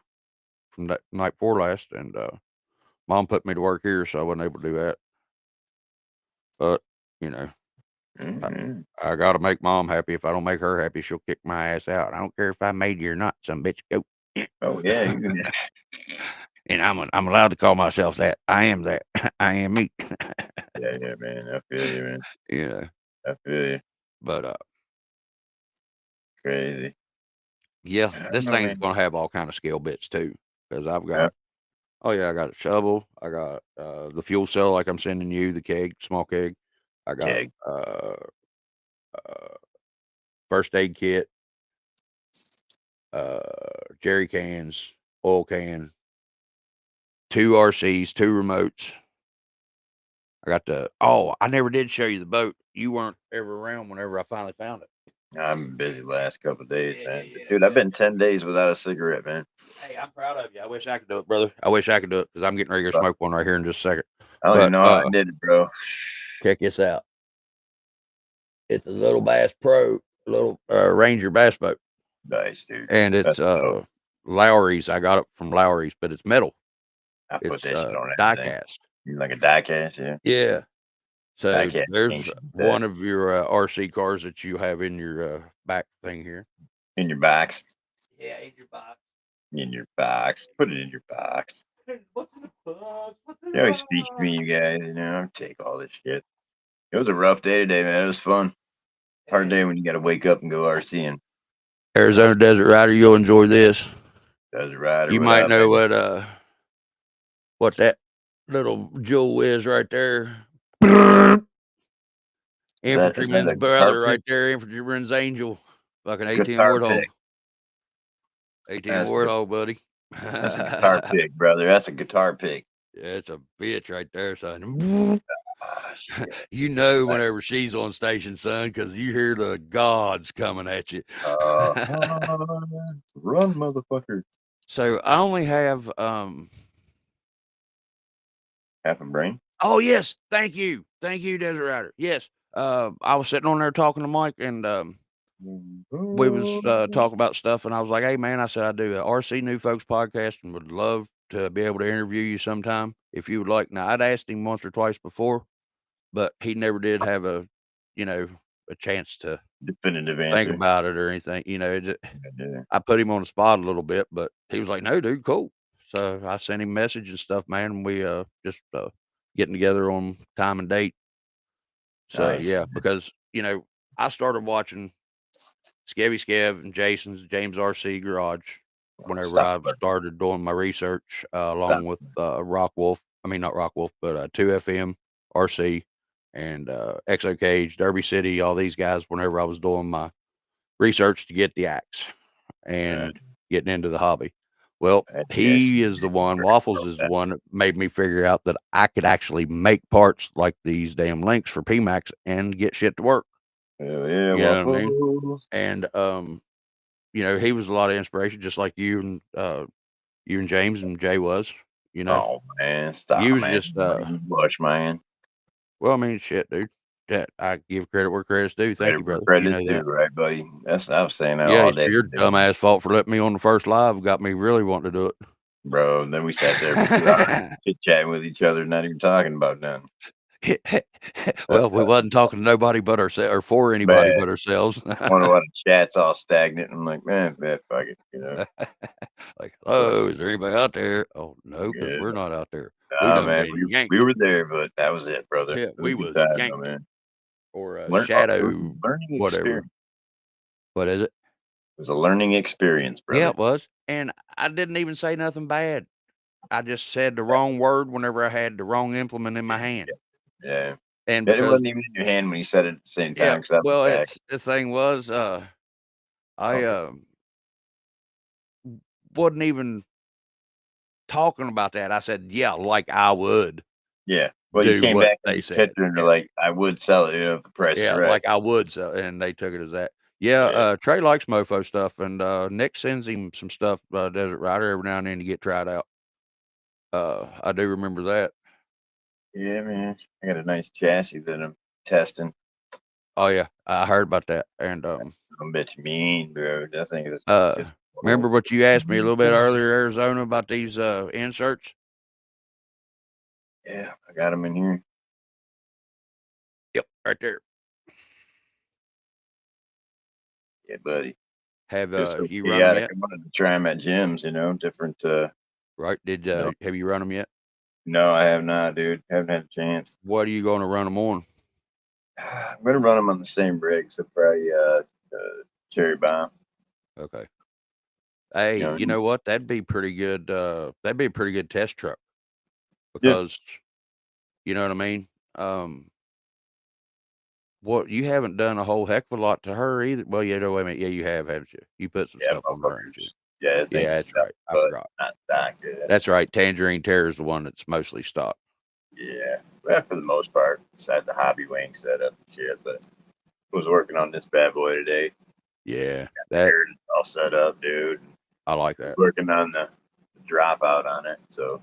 that night before last, and mom put me to work here, so I wasn't able to do that. But you know, I, Mm-hmm. I got to make mom happy. If I don't make her happy, she'll kick my ass out. I don't care if I made you or not, some bitch. Go. Oh yeah, you can. And I'm allowed to call myself that. I am that. I am me. Yeah, man. I feel you, man. You know, I feel you. but Crazy. yeah, I don't this know, thing's man. gonna have all kind of scale bits too, because I've Yeah. got. Oh yeah, I got a shovel. I got the fuel cell, like I'm sending you, the keg, small keg. I got Keg. uh, first aid kit, uh, jerry cans, oil can, 2 RCs, 2 remotes. I got the. Oh, I never did show you the boat. You weren't ever around whenever I finally found it. I'm been busy the last couple of days, Yeah, yeah, man. yeah, Dude, I've yeah. been 10 days without a cigarette, man. Hey, I'm proud of you. I wish I could do it, brother. I wish I could do it because I'm getting ready to Fuck, smoke one right here in just a second. I don't even But know how I did it, bro. check this out. It's a little Bass Pro, little Ranger bass boat, Nice, dude. and it's That's dope. Lowry's. I got it from Lowry's, but it's metal. I put It's that shit on die everything. cast. You like a die cast, yeah? Yeah. Die So cast there's king shit like that. one of your RC cars that you have in your back thing here. In your box. Yeah, in your box. In your box. Put it in your box. What's in the box? What's in You the always speak to box? me, you guys, I take all this shit. It was a rough day today, man. It was fun. Hard Hey, day when you gotta wake up and go RCing. Arizona Desert Rider, you'll enjoy this. Desert Rider, You what might up, know man? what that little jewel is right there. Is that Infantryman's a guitar brother pick? right there. Infantryman's angel. Fucking 18 Guitar Warthog. pick. 18 That's a Warthog, buddy. that's a guitar pick, brother. That's a guitar pick. Yeah, it's a bitch right there, son. Ah, shit. You know whenever she's on station, son, because you hear the gods coming at you. Run, motherfucker. So I only have Half a brain. oh yes, thank you. Thank you, Desert Rider. Yes. I was sitting on there talking to Mike and we was talking about stuff and I was like, hey man, I said I do a RC New Folks podcast and would love to be able to interview you sometime if you would like. Now I'd asked him once or twice before, but he never did have a you know a chance to Definitive think answer. about it or anything. Yeah. I put him on the spot a little bit, but he was like, "No, dude, cool." So I sent him a message and stuff, man. And we just getting together on time and date. So Nice. yeah, because I started watching Skevy Skev and Jason's James RC Garage whenever Stop I flirting. started doing my research Stop. along with Rock Wolf. I mean, not Rock Wolf, but 2FM RC and Exo Cage, Derby City, all these guys. Whenever I was doing my research to get the axe Uh, and getting into the hobby. Well, yes. he is the one, Waffles is the one that made me figure out that I could actually make parts like these damn links for PMAX and get shit to work. Hell yeah, You know what I mean? waffles. And he was a lot of inspiration, just like you and James and Jay was. You know, Oh man, you stop, was man. just You blush, man. well, I mean, shit, dude. That I give credit where credit's due. Thank Credit you, where brother. You credit's know due, that. right, buddy? I was saying that Yeah, all it's day, your dumbass fault for letting me on the first live. Got me really wanting to do bro. And then we sat there for 2 hours it. chit chatting with each other, not even talking about nothing. Well, we wasn't talking to nobody but ourselves or for anybody Man, but ourselves. wonder why the chat's all stagnant. I'm like, man, fuck it. Like, But "Hello, is there anybody out there?" "Oh, no, because 'cause yeah, we're not out there. We nah, done man, been we yanked." were there, but that was it, brother. Yeah, It was we a good was time, though, yanked man. or a It was shadow a learning whatever. experience. What is it? It was a learning experience, Yeah, brother. it was, and I didn't even say nothing bad. I just said the wrong word whenever I had the wrong implement in my hand, Yeah, yeah. and It because wasn't even in your hand when you said it at the same yeah, time because I was well, back. it's the thing was, I, Okay. wasn't even talking about that. I said, "Yeah, like I would Yeah. Well, you do came what back with they your said." picture and you're Yeah. like, I would sell it, if the price is Yeah, right. like I would, so and they took it as that. Yeah, Yeah. Trey likes mofo stuff, and, Nick sends him some stuff, Desert Rider every now and then to get tried out. I do remember that. Yeah, man. I got a nice chassis that I'm testing. Oh, yeah, I heard about that, and, I bet you mean, bro. That thing is uh, it's remember cool. what you asked me a little bit earlier, Arizona, about these, inserts? Yeah, I got them in here. Yep, right there. Yeah, buddy. Have, Just so you run them chaotic. yet? I wanted to try them at gyms, different Right? Did No, have you run them yet? no, I have not, dude. Haven't had a chance. What are you going to run them on? I'm gonna run them on the same rig, so probably cherry bomb. Okay. Hey, You know, you know what? That'd be pretty good. That'd be a pretty good test truck yeah, because you know what I mean. What you haven't done a whole heck of a lot to her either. Well, yeah, no, wait a minute. Yeah, you have, haven't you? You put some yeah, stuff on her, ain't you? motherfuckers. Yeah, this Yeah, ain't that's stuff, right. I but forgot. not that good. That's right. Tangerine Terror is the one that's mostly stock. Yeah, well, for the most part, besides the hobby wing setup and shit. But I was working on this bad boy today. Yeah, that Aired all set up, dude. I like Was that. working on the dropout on it, so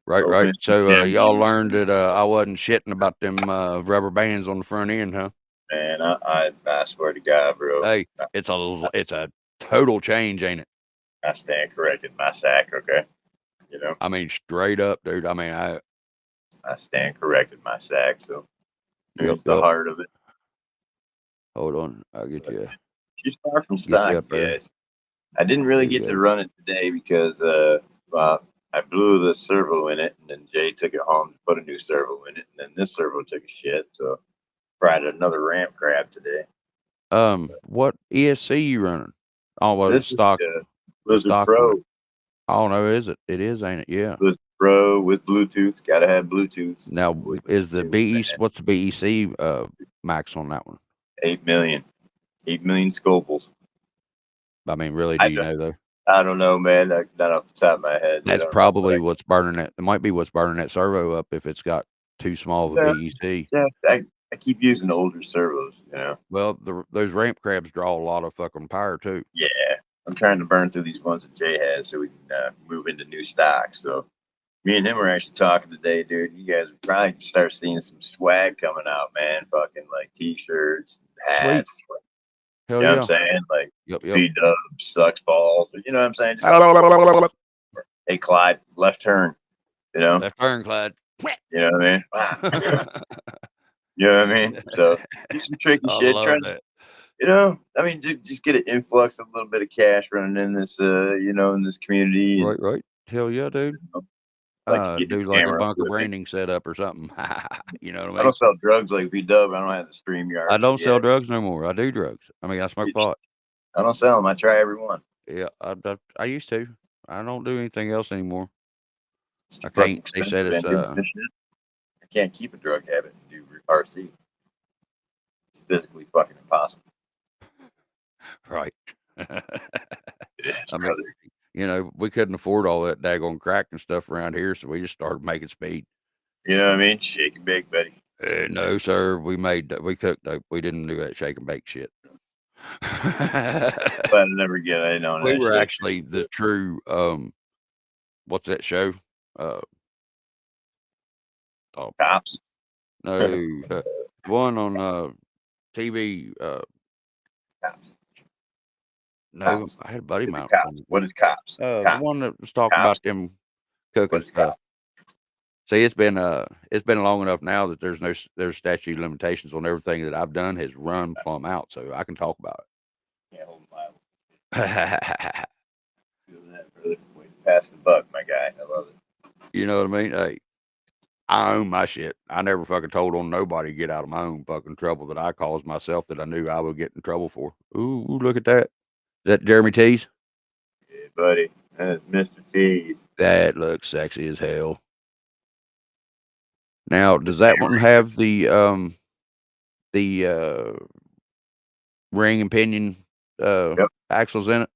Right, right. open So gym. y'all learned that I wasn't shitting about them rubber bands on the front end, huh? Man, I swear to God, bro, Hey, it's a total change, ain't it? I stand corrected my sack, okay? You know, I mean, straight up, dude. I mean, I stand corrected my sack, so yep, here's the yep. heart of it. Hold on, I'll get But you she's far from get you stock, up there. guys. I didn't really There you get to go. run it today because well, I blew the servo in it, and then Jay took it home to put a new servo in it, and then this servo took a shit, so tried another ramp crab today. What ESC you running? Oh, well, This is the Blizzard stock one. Pro. I don't know, is it? It is, ain't it? Yeah. Blizzard Pro with Bluetooth. Gotta have Bluetooth. Now, is the BEC, what's the BEC max on that one? 8 million. 8 million scopels. I mean, really, do I you don't, know though? I don't know, man. Not off the top of my head, dude. I That's don't know. But probably what's burning it. It might be what's burning that servo up if it's got too small of a yeah, BEC. yeah. I keep using older servos, you know. Well, those ramp crabs draw a lot of fucking power too. Yeah. I'm trying to burn through these ones that Jay has so we can move into new stocks. So me and him were actually talking today, dude. You guys would probably start seeing some swag coming out, man. Fucking like t-shirts, Sweet. hats. Hell You know what I'm yeah. saying? Like Yep, yep. B-Dub sucks balls. You know what I'm saying? Just Left hey, Clyde, left turn. You know? turn, You know what I mean? Wow. You know what I mean? So do some tricky I shit. love Trying to, that. I mean, just get an influx of a little bit of cash running in this, in this community, and Right, right. Hell yeah, dude. like to get your Do like a camera up bunker with it. branding setup or something. You know what I I mean? don't sell drugs like B-Dub. I don't have the stream I yard, but don't yeah, sell drugs no more. I do drugs. I mean, I smoke pot. I don't sell them. I try every one. Yeah, I used to. I don't do anything else anymore. It's too I fucking can't. They expensive, said man. it's Doing this shit. I can't keep a drug habit and do RC. It's physically fucking impossible. right. It is, I mean, brother. we couldn't afford all that daggone crack and stuff around here, so we just started making speed. You know what I mean? Shake and bake, buddy. No, sir. We cooked dope. We didn't do that shake and bake shit. But I never get any on We that were shit. actually the true. What's that show? Uh, oh, Cops. no, one on TV. Cops. No, Cops. I had a buddy Is it mount cops? on it. What is cops? The Cops. one that was talking Cops. about them What cooking is stuff. cops? See, it's been long enough now that there's statute of limitations on everything that I've done has run plumb out, so I can talk about Can't hold my it. feel that, brother. Way to pass the buck, my guy. I love it. You know what I mean? Hey, I own my shit. I never fucking told on nobody to get out of my own fucking trouble that I caused myself that I knew I would get in trouble for. Ooh, look at that. Is that Jeremy T's? Yeah, buddy. That's Mr. T's. That looks sexy as hell. Now, The does that one favorite. have the ring and pinion Yep. axles in it?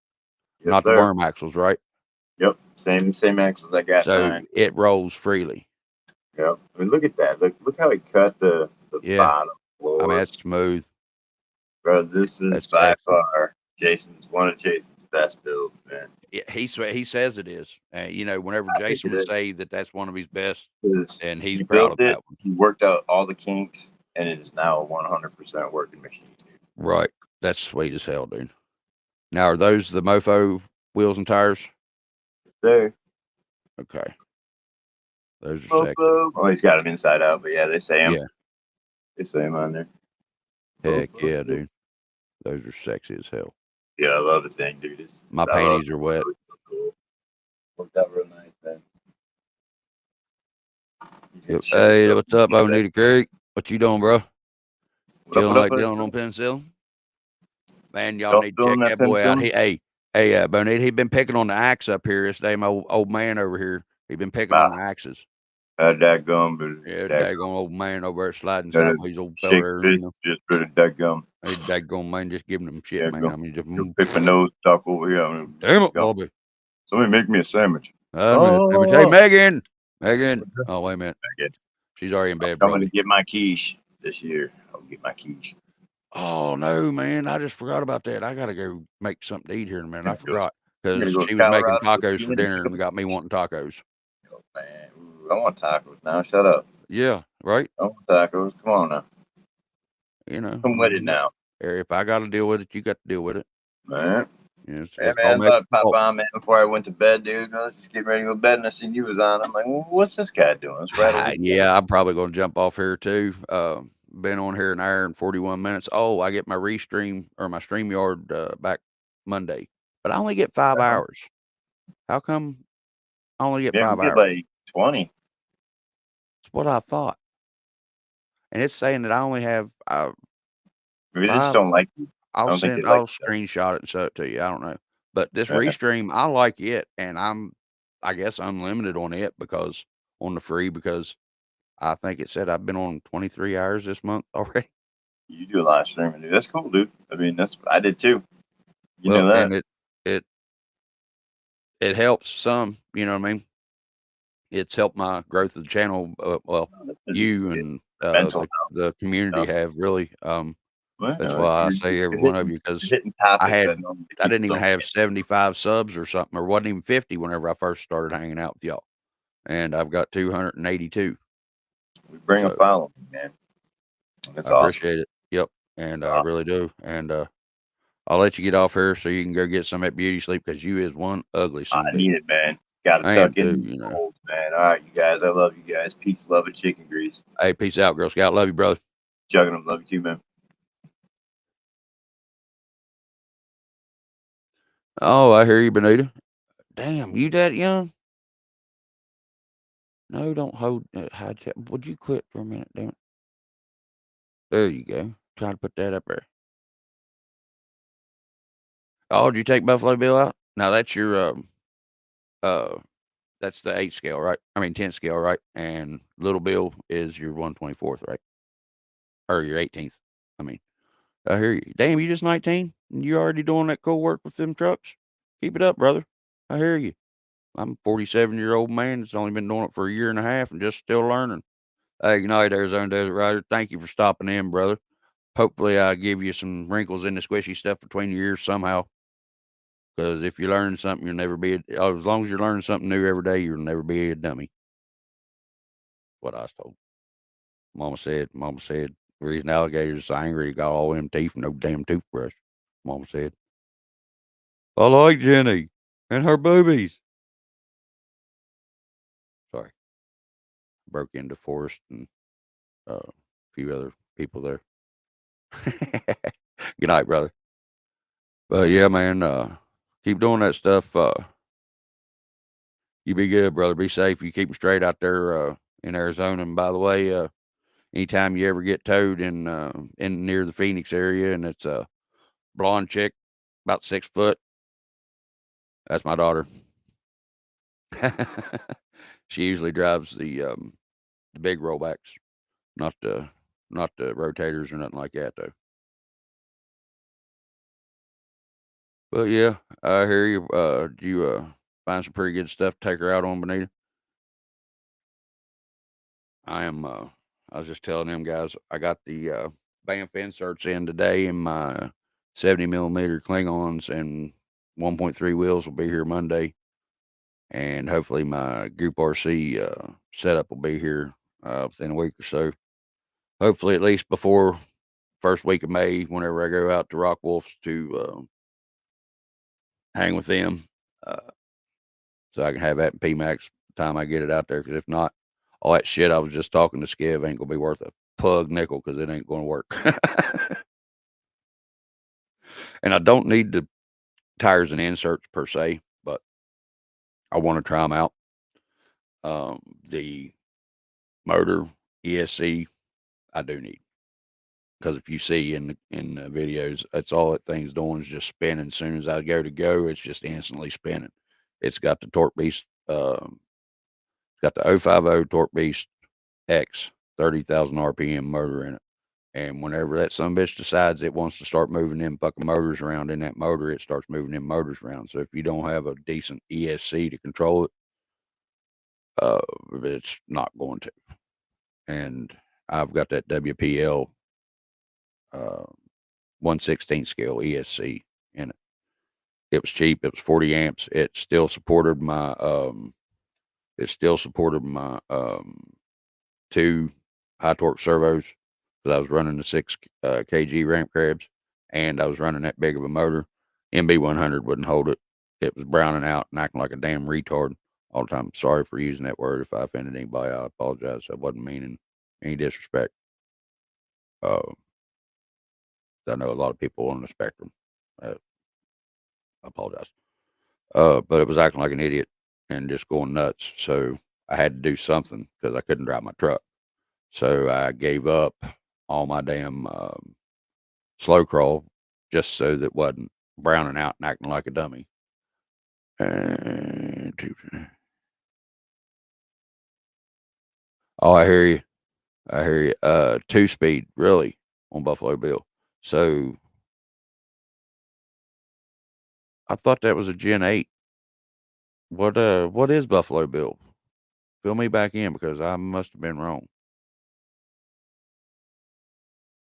Yes, Not the sir. worm axles, right? Yep. Same axles I got in So mine. it rolls freely. Yep. I mean, look at that. Look how he cut the Yeah. bottom I mean, floor. that's smooth. Bro, this is That's by sexy. far one of Jason's best builds, man. Yeah, he says it is. Whenever I think Jason it would is. say that that's one of his best, Because and he's he proud built of it, that one. he worked out all the kinks, and it is now a 100% working machine, dude. Right. That's sweet as hell, dude. Now, are those the Mofo wheels and tires? There. Okay. Those are sexy. Oh, he's got them inside out, but yeah, they say him. Yeah. They say him on there. Heck yeah, dude. Those are sexy as hell. Yeah, I love the thing, dude. My I love panties are wet. it. So cool. Worked out real nice, man. He's gonna Yep. shut his Hey, up. what's up, Bonita Creek? What you doing, bro? Chilling What up, like what up? Dylan on penicillin? Man, y'all Y'all need to feeling check that that boy out. penicillin? Hey, Bonita, he been picking on the axe up here. This damn old man over here. He been picking on the Ah, axes. dadgum, Yeah, but daggone old man over there sliding gotta sideways, old fella shake there, fist just for the dadgum. Hey, daggone man, just giving him shit, Yeah, man. go, I mean, just go pick my nose, talk over here. damn it, Go. Bobby. Somebody make me a sandwich. Hey, Oh, Megan. Oh, wait a minute. okay. She's already in I'm bed, coming probably. to get my quiche this year. I'll get my quiche. Oh no, man! I just forgot about that. I gotta go make something to eat here in a minute. I forgot I'm because gonna go to she was making Colorado tacos for skiing and dinner and got me wanting tacos. oh, man. Ooh, I want tacos now. Shut up. Yeah, right. I want tacos. Come on now. You know, Come with it now, if I got to deal with it, you got to deal with it. man. You know, Hey it's all man, I make. thought I'd pop Oh, on man before I went to bed, dude. I was just getting ready to go to bed and I seen you was on. I'm like, well, what's this guy doing? Let's rattle his yeah, I'm probably gonna jump off here too. Been on here an hour and 41 minutes. Oh, I get my Restream or my StreamYard back Monday, but I only get 5 hours. How come I only get Yeah, we 5 hours? get like 20. That's what I thought, and it's saying that I only have Maybe they just 5. don't like you. I don't think they like I'll you. screenshot it and show it to you. I don't know. But this Yeah, Restream, I like it, and I guess unlimited on it because on the free because I think it said I've been on 23 hours this month already. you do a lot of streaming, dude. That's cool, dude. I mean, that's I did too. You Well, know that. and it it helps some, you know what I mean? It's helped my growth of the channel. Well, Oh, that's good. you Good. and Mental the community health. have really. That's Well, why I you're, say every you're one of hitting you you're because hitting topics I that normally I people didn't even don't have get. 75 subs or something, or wasn't even 50 whenever I first started hanging out with y'all. And I've got 282. We bring a So following, man. That's I awesome. appreciate it. Yep. And I Uh, really do. And I'll let you get off here so you can go get some of that beauty sleep because you is one ugly I son of a bitch. need it, man. Got to I am tuck in too, these you know. folds, man. All right, you guys. I love you guys. Peace, love, and chicken grease. Hey, peace out, Girl Scout. Love you, brother. Chugging them. Love you too, man. Oh, I hear you, Benita. Damn, you that young? No, don't hold high chat. Would you quit for a minute, damn it? There you go. Try to put that up there. Oh, did you take Buffalo Bill out? Now that's your uh that's the 8 scale, right? I mean 10 scale, right? And Little Bill is your 124th, right? Or your 18th. I mean, I hear you. Damn, you just 19 and you already doing that cool work with them trucks? Keep it up, brother. I hear you. I'm a 47-year-old man that's only been doing it for a year and a half and just still learning. Hey, good night, Arizona Desert Rider. Thank you for stopping in, brother. Hopefully, I give you some wrinkles in the squishy stuff between your ears somehow. Because if you learn something, you'll never be, as long as you're learning something new every day, you'll never be a dummy. What I was told. Mama said, the reason alligators so angry, got all them teeth and no damn toothbrush. Mama said, I like Jenny and her boobies. Sorry. Broke into Forrest and a few other people there. Good night, brother. But yeah, man, keep doing that stuff. You be good, brother. Be safe. You keep 'em straight out there in Arizona. And by the way, anytime you ever get towed in near the Phoenix area, and it's a blonde chick, about 6 foot, that's my daughter. She usually drives the big rollbacks, not the rotators or nothing like that, though. But yeah, I hear you. Did you find some pretty good stuff to take her out on, Benita? I am. I was just telling them guys I got the Banff inserts in today, and my 70 millimeter Klingons and 1.3 wheels will be here Monday, and hopefully my Group RC setup will be here within a week or so. Hopefully, at least before first week of May, whenever I go out to Rock Wolves to hang with them, uh, so I can have that in PMAX the time I get it out there. Because if not, all that shit I was just talking to Skiv ain't gonna be worth a plug nickel because it ain't gonna work. And I don't need the tires and inserts per se, but I want to try them out. The motor ESC I do need, because if you see in the videos, that's all that thing's doing is just spinning. As soon as I go, it's just instantly spinning. It's got the Torque Beast. It's got the 050 Torque Beast X 30,000 RPM motor in it. And whenever that sumbitch decides it wants to start moving them fucking motors around in that motor, it starts moving them motors around. So if you don't have a decent ESC to control it, it's not going to. And I've got that WPL 1/16 scale ESC in it. It was cheap. It was 40 amps. It still supported my 2 high torque servos, because I was running the 6 kg ramp crabs, and I was running that big of a motor. MB100 wouldn't hold it. It was browning out and acting like a damn retard all the time. Sorry for using that word. If I offended anybody, I apologize. I wasn't meaning any disrespect. I know a lot of people on the spectrum. I apologize. But it was acting like an idiot and just going nuts. So I had to do something because I couldn't drive my truck. So I gave up all my damn slow crawl just so that wasn't browning out and acting like a dummy. And oh, I hear you. I hear you. 2-speed, really, on Buffalo Bill. So I thought that was a Gen 8. What is Buffalo Bill? Fill me back in, because I must have been wrong.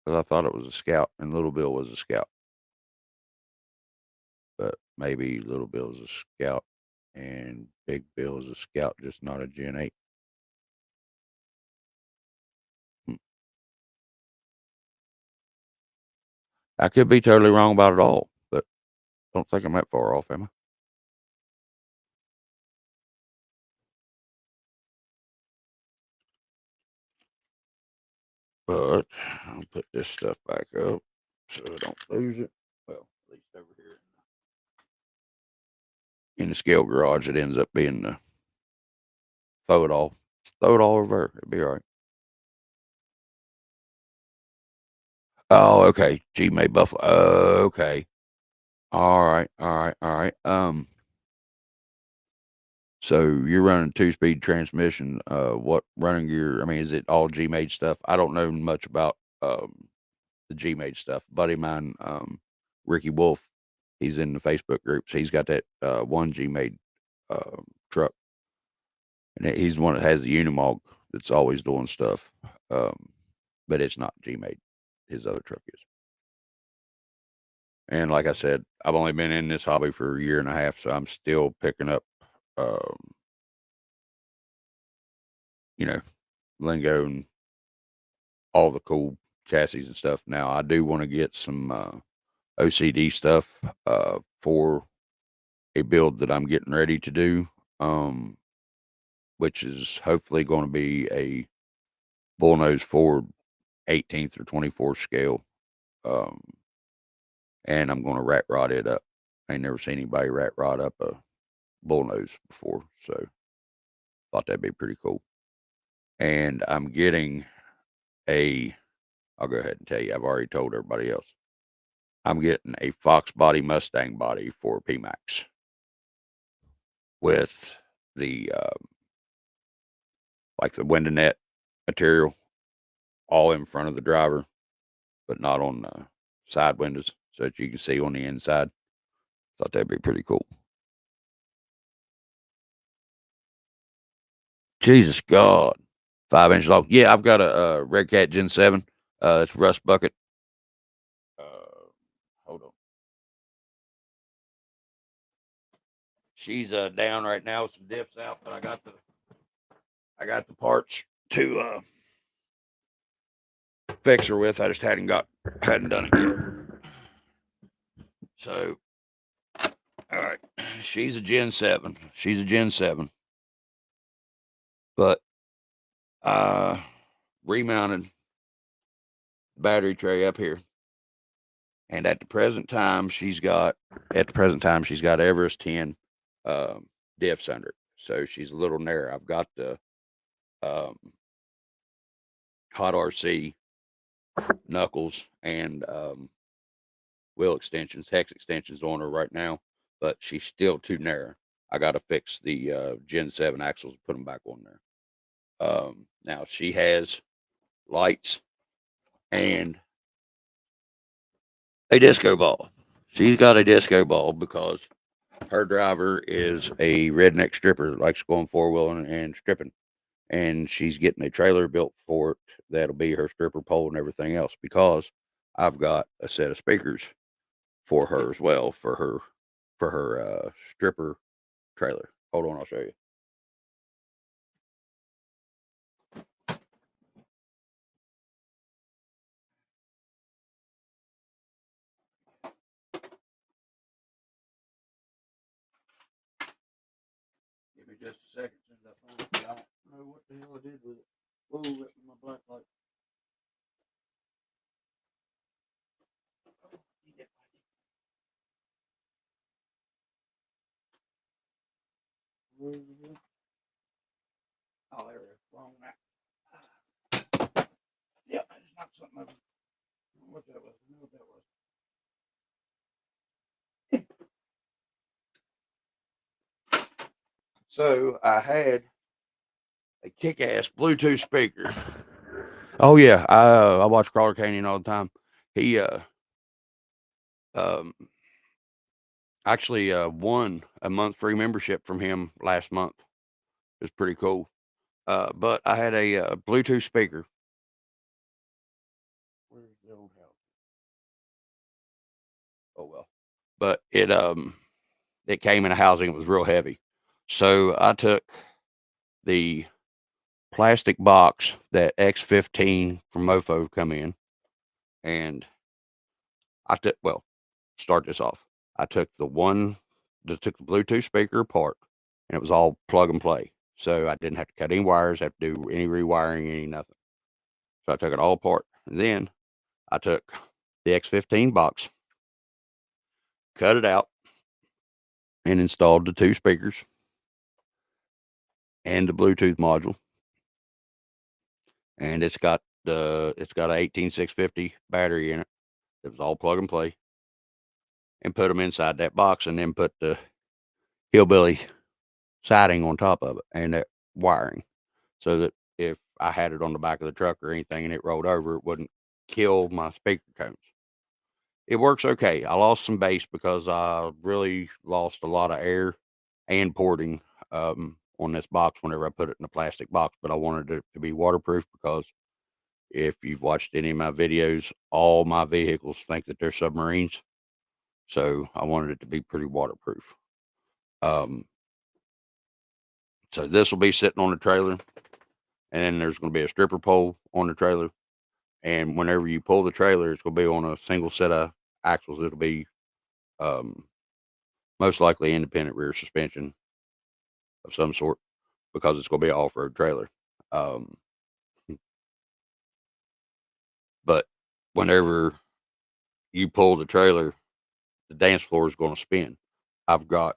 Because I thought it was a Scout and Little Bill was a Scout. But maybe Little Bill is a Scout and Big Bill is a Scout, just not a Gen 8. Hmm. I could be totally wrong about it all, but don't think I'm that far off, am I? But I'll put this stuff back up so I don't lose it. Well, at least over here in the scale garage, it ends up being the throw it all. Just throw it all over. It'll be all right. Oh, okay. G made Buffalo. Okay. All right. All right. All right. So you're running 2-speed transmission. What running gear? I mean, is it all G made stuff? I don't know much about the G made stuff. Buddy of mine, Ricky Wolf, he's in the Facebook groups. He's got that one G made truck, and he's the one that has the Unimog that's always doing stuff. But it's not G made. His other truck is. And like I said, I've only been in this hobby for a year and a half, so I'm still picking up, um, you know, lingo and all the cool chassis and stuff. Now, I do want to get some OCD stuff for a build that I'm getting ready to do, um, which is hopefully going to be a bullnose Ford 18th or 24th scale. Um, and I'm going to rat rod it up. I ain't never seen anybody rat rod up a bullnose before, so thought that'd be pretty cool. And I'm getting I'll go ahead and tell you, I've already told everybody else. I'm getting a Fox body Mustang body for PMAX with the like the window net material all in front of the driver, but not on the side windows, so that you can see on the inside. Thought that'd be pretty cool. Jesus God, 5 inches long. Yeah, I've got a Red Cat Gen 7. It's Rust Bucket. Hold on. She's down right now with some diffs out, but I got the parts to fix her with. I just hadn't done it yet. So, all right, she's a Gen 7. She's a Gen 7, but remounted the battery tray up here, and at the present time she's got Everest 10 diffs under it. So she's a little narrow. I've got the hot RC knuckles and wheel extensions, hex extensions on her right now, but she's still too narrow. I got to fix the Gen 7 axles and put them back on there. Now she has lights and a disco ball. She's got a disco ball because her driver is a redneck stripper, likes going four-wheeling and stripping. And she's getting a trailer built for it that'll be her stripper pole and everything else, because I've got a set of speakers for her as well, for her stripper trailer. Hold on, I'll show you. Give me just a second since I found it. I don't know what the hell I did with it. Whoa, that was my black light. Oh, there it is. Wrong now. Yep, I just knocked something over. What that was? I know what that was. So I had a kick-ass Bluetooth speaker. Oh yeah, I watch Crawler Canyon all the time. He um actually won a month free membership from him last month. It was pretty cool. But I had a Bluetooth speaker. Where's the old house? Oh well. But it came in a housing. It was real heavy. So I took the plastic box that X15 from Mofo come in, and start this off. I took the Bluetooth speaker apart, and it was all plug and play. So I didn't have to cut any wires, have to do any rewiring, any nothing. So I took it all apart. And then I took the X15 box, cut it out, and installed the two speakers and the Bluetooth module. And it's got a 18650 battery in it. It was all plug and play. And put them inside that box, and then put the hillbilly siding on top of it and that wiring, so that if I had it on the back of the truck or anything and it rolled over, it wouldn't kill my speaker cones. It works okay. I lost some bass because I really lost a lot of air and porting on this box whenever I put it in a plastic box, but I wanted it to be waterproof because if you've watched any of my videos, all my vehicles think that they're submarines. So I wanted it to be pretty waterproof. So this will be sitting on the trailer, and then there's going to be a stripper pole on the trailer. And whenever you pull the trailer, it's going to be on a single set of axles. It'll be most likely independent rear suspension of some sort, because it's going to be an off-road trailer. But whenever you pull the trailer, the dance floor is going to spin. I've got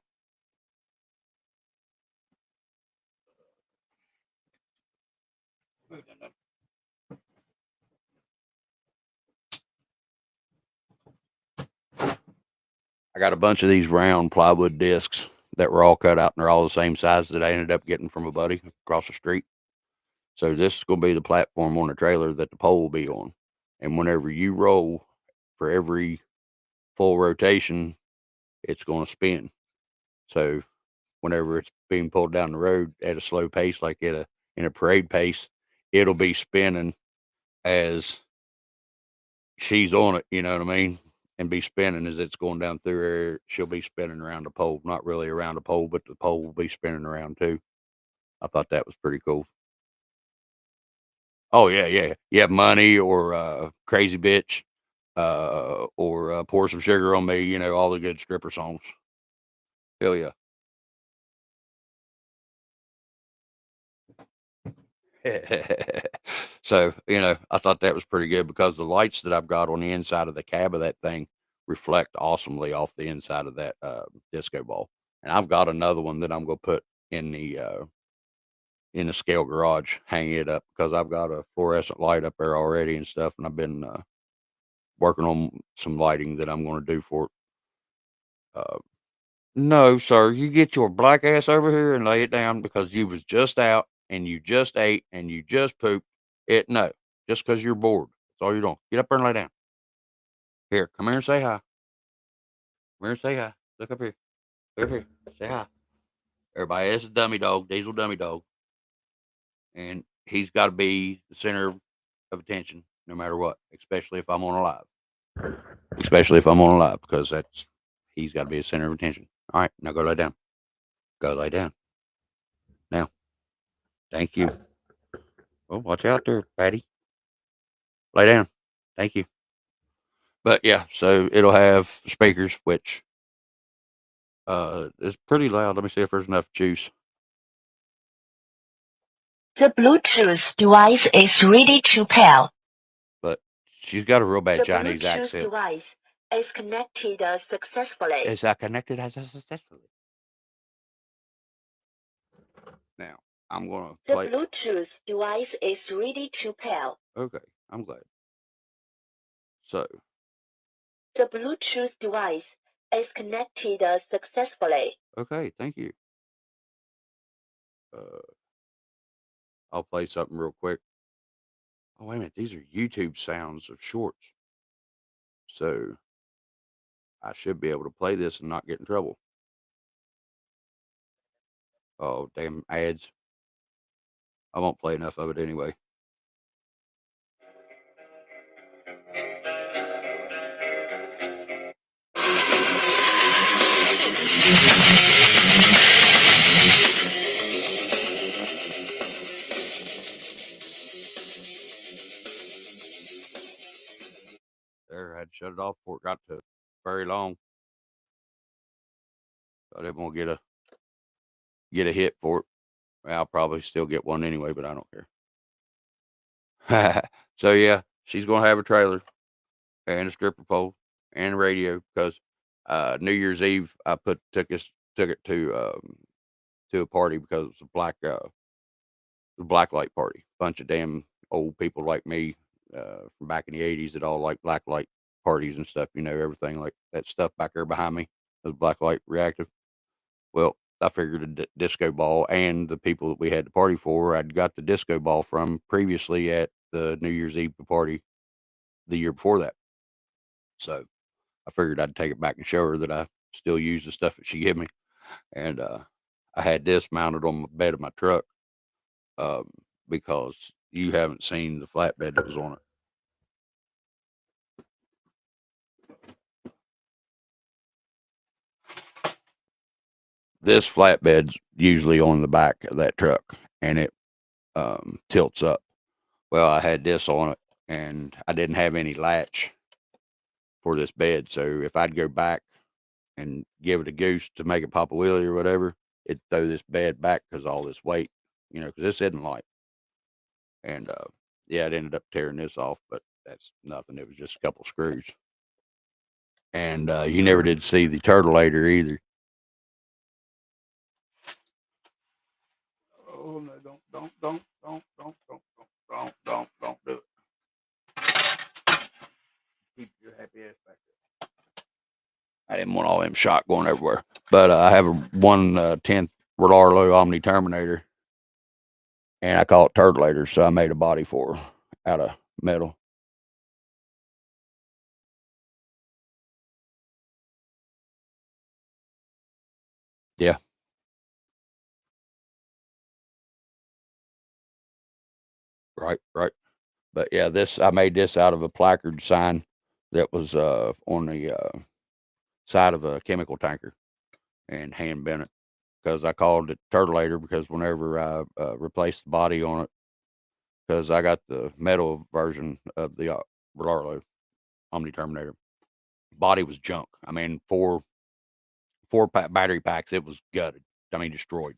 a bunch of these round plywood discs that were all cut out, and they're all the same size, that I ended up getting from a buddy across the street. So this is going to be the platform on the trailer that the pole will be on. And whenever you roll, for every full rotation, it's going to spin. So whenever it's being pulled down the road at a slow pace, like in a parade pace, it'll be spinning as she's on it, you know what I mean? And be spinning as it's going down through her. She'll be spinning around the pole, not really around the pole, but the pole will be spinning around too. I thought that was pretty cool. Oh yeah, yeah. You have money, or crazy bitch, or pour some sugar on me. You know, all the good stripper songs. Hell yeah. So, I thought that was pretty good because the lights that I've got on the inside of the cab of that thing reflect awesomely off the inside of that disco ball. and I've got another one that I'm gonna put in the scale garage, hang it up because I've got a fluorescent light up there already and stuff, and I've been working on some lighting that I'm going to do for it. No, sir, you get your black ass over here and lay it down because you was just out and you just ate and you just pooped. No, just because you're bored. That's all you're doing. Get up there and lay down. Here, come here and say hi. Come here and say hi. Look up here. Look up here. Say hi. Everybody, this is Dummy Dog, Diesel Dummy Dog. And he's got to be the center of attention no matter what, especially if I'm on a live. Especially if I'm on a live because he's got to be the center of attention. All right, now go lay down. Go lay down. Now. Thank you. Well, watch out there, Patty. Lay down. Thank you. But yeah, so it'll have speakers, which is pretty loud. Let me see if there's enough juice. The Bluetooth device is ready to pair. But she's got a real bad The Chinese Bluetooth accent. device is connected successfully. Is that connected successfully? Now, I'm going to play. The Bluetooth device is ready to pair. Okay, I'm glad. So. The Bluetooth device is connected successfully. Okay, thank you. I'll play something real quick. Oh, wait a minute. These are YouTube sounds of shorts. So I should be able to play this and not get in trouble. Oh, damn ads. I won't play enough of it anyway. There, I had to shut it off before it got to very long. I didn't want to get a hit for it. Well, I'll probably still get one anyway, but I don't care. So yeah, she's gonna have a trailer and a stripper pole and a radio because New Year's Eve I took it to a party because it was a black light party. Bunch of damn old people like me from back in the 80s that all like black light parties and stuff. Everything like that stuff back there behind me was black light reactive. Well, I figured a disco ball and the people that we had the party for, I'd got the disco ball from previously at the New Year's Eve party the year before that. So I figured I'd take it back and show her that I still use the stuff that she gave me. And I had this mounted on the bed of my truck because you haven't seen the flatbed that was on it. This flatbed's usually on the back of that truck and it tilts up. Well, I had this on it and I didn't have any latch for this bed. So if I'd go back and give it a goose to make it pop a wheelie or whatever, it'd throw this bed back because all this weight, because this isn't light. And yeah, it ended up tearing this off, but that's nothing. It was just a couple screws. And you never did see the turtleator either. Oh no! Don't do it. Keep your happy ass back there. I didn't want all them shot going everywhere, but I have a 1/10 Rollarlo Omni Terminator, and I call it turtleator, so I made a body for her out of metal. Yeah. Right. But yeah, I made this out of a placard sign that was on the side of a chemical tanker and hand bent it because I called it turtleator because whenever I replaced the body on it, because I got the metal version of the Rollarlo Omni Terminator, body was junk. I mean, four battery packs, it was gutted. I mean, destroyed.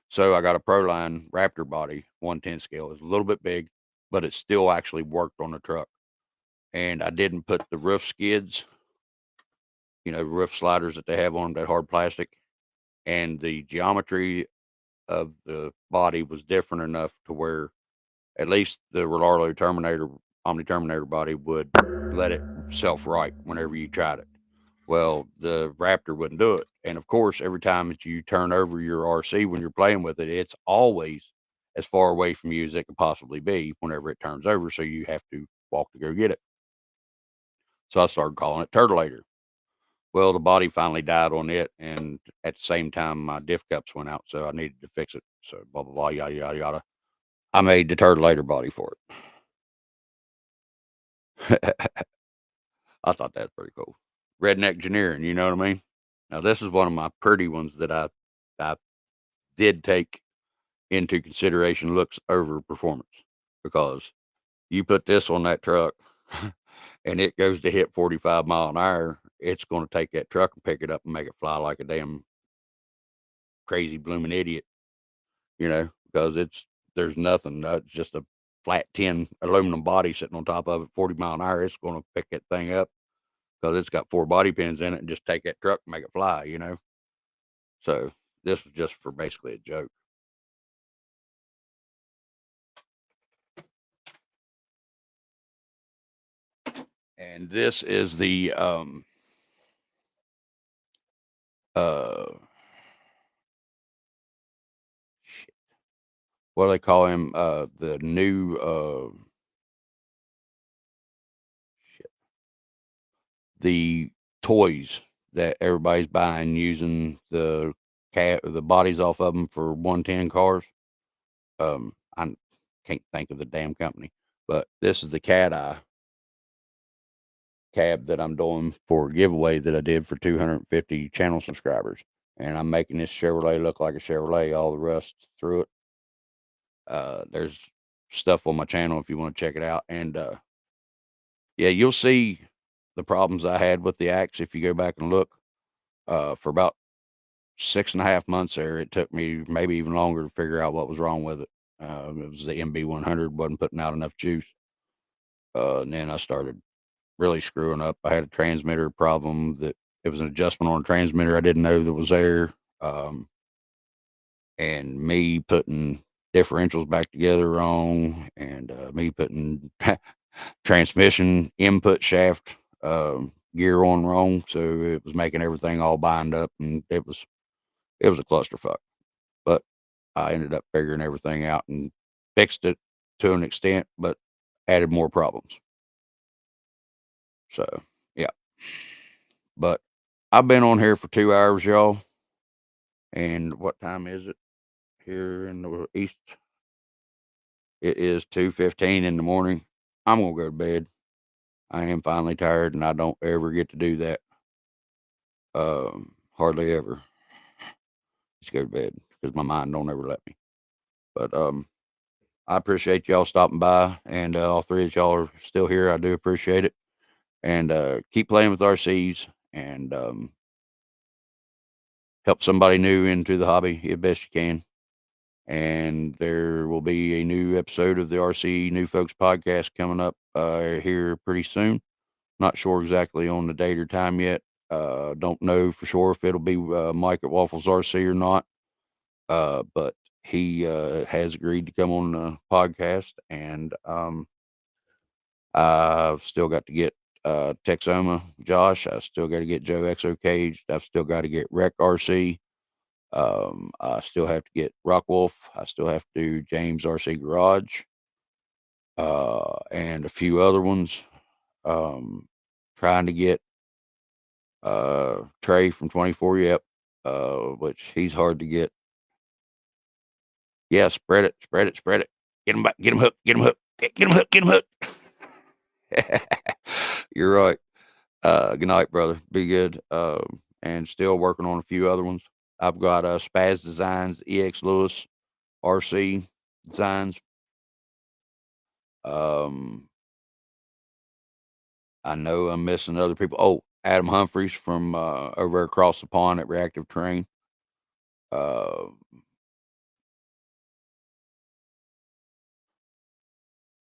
So I got a Proline Raptor body, 110 scale. It's a little bit big, but it still actually worked on the truck. And I didn't put the roof skids, roof sliders that they have on them, that hard plastic. and the geometry of the body was different enough to where at least the Rolaro Terminator, Omni Terminator body would let it self-right whenever you tried it. Well, the Raptor wouldn't do it. And of course, every time that you turn over your RC when you're playing with it, it's always as far away from you as it could possibly be whenever it turns over. So you have to walk to go get it. So I started calling it Turtleator. Well, the body finally died on it. And at the same time, my diff cups went out. So I needed to fix it. So blah, blah, blah, yada, yada, yada. I made the Turtleator body for it. I thought that's pretty cool. Redneck engineering, you know what I mean? Now, this is one of my pretty ones that I did take into consideration looks over performance, because you put this on that truck and it goes to hit 45 mile an hour, it's going to take that truck and pick it up and make it fly like a damn crazy blooming idiot, because there's nothing. It's just a flat tin aluminum body sitting on top of it, 40 mile an hour. It's going to pick that thing up because it's got 4 body pins in it and just take that truck and make it fly. So this was just for basically a joke. And this is the shit. What do they call him? The new shit. The toys that everybody's buying using the bodies off of them for 110 cars. I can't think of the damn company, but this is the cat eye cab that I'm doing for a giveaway that I did for 250 channel subscribers. And I'm making this Chevrolet look like a Chevrolet, all the rust through it. There's stuff on my channel if you want to check it out. And yeah, you'll see the problems I had with the axe if you go back and look. For about 6.5 months there, it took me maybe even longer to figure out what was wrong with it. It was the MB100 wasn't putting out enough juice. And then I started really screwing up. I had a transmitter problem that it was an adjustment on a transmitter I didn't know that was there. And me putting differentials back together wrong, and me putting transmission input shaft gear on wrong, so it was making everything all bind up, and it was a clusterfuck. But I ended up figuring everything out and fixed it to an extent, but added more problems. So yeah, but I've been on here for 2 hours, y'all. And what time is it here in the east? It is 2:15 in the morning. I'm gonna go to bed. I am finally tired, and I don't ever get to do that. Hardly ever. Just go to bed because my mind don't ever let me. But I appreciate y'all stopping by, and all 3 of y'all are still here. I do appreciate it, and keep playing with RCs, and help somebody new into the hobby as best you can. And there will be a new episode of the RC New Folks podcast coming up here pretty soon. Not sure exactly on the date or time yet. Don't know for sure if it'll be Mike at Waffles RC or not. But he has agreed to come on the podcast, and I've still got to get Texoma Josh. I still got to get Joe Exo Caged. I've still got to get Rec RC. I still have to get Rock Wolf. I still have to do James RC Garage, and a few other ones. Trying to get Trey from 24, yep, which he's hard to get. Yeah, spread it. Get him back, get him hooked, get him hooked. You're right. Good night, brother. Be good. And still working on a few other ones. I've got Spaz Designs, EX Lewis, RC Designs. I know I'm missing other people. Oh, Adam Humphreys from over across the pond at Reactive Terrain.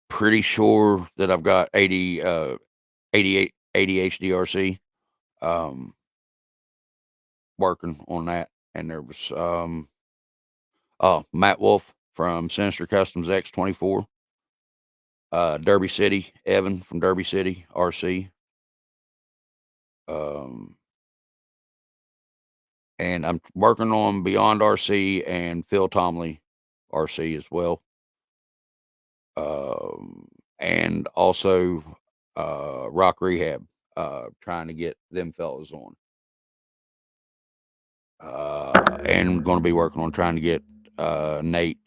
Pretty sure that I've got 88 HDRC working on that. and there was Matt Wolf from Sinister Customs X24, Derby City, Evan from Derby City RC, and I'm working on Beyond RC and Phil Tomley RC as well, and also Rock Rehab, trying to get them fellas on. And going to be working on trying to get Nate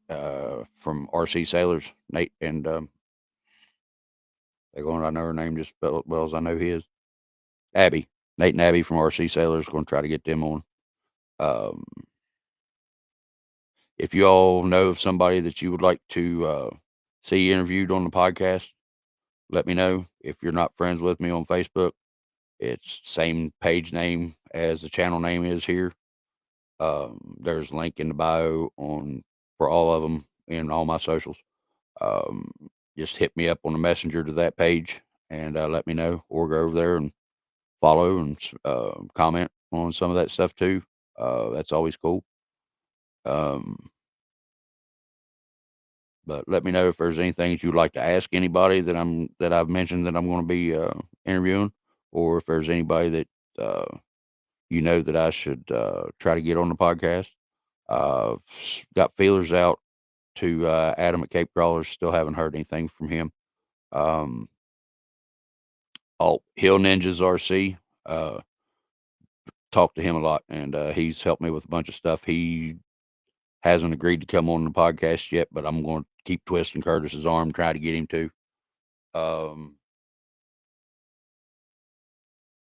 from RC Sailors. Nate and they're going. I know her name just well as I know his. Abby, Nate and Abby from RC Sailors. Going to try to get them on. If you all know of somebody that you would like to see interviewed on the podcast, let me know. If you're not friends with me on Facebook, it's same page name as the channel name is here. There's a link in the bio for all of them in all my socials. Just hit me up on the messenger to that page and let me know, or go over there and follow and comment on some of that stuff too. That's always cool. But let me know if there's anything you'd like to ask anybody that I've mentioned that I'm going to be interviewing, or if there's anybody that that I should try to get on the podcast. Got feelers out to Adam at Cape Crawlers. Still haven't heard anything from him. Hill Ninjas RC. Talked to him a lot, and he's helped me with a bunch of stuff. He hasn't agreed to come on the podcast yet, but I'm going to keep twisting Curtis's arm, try to get him to.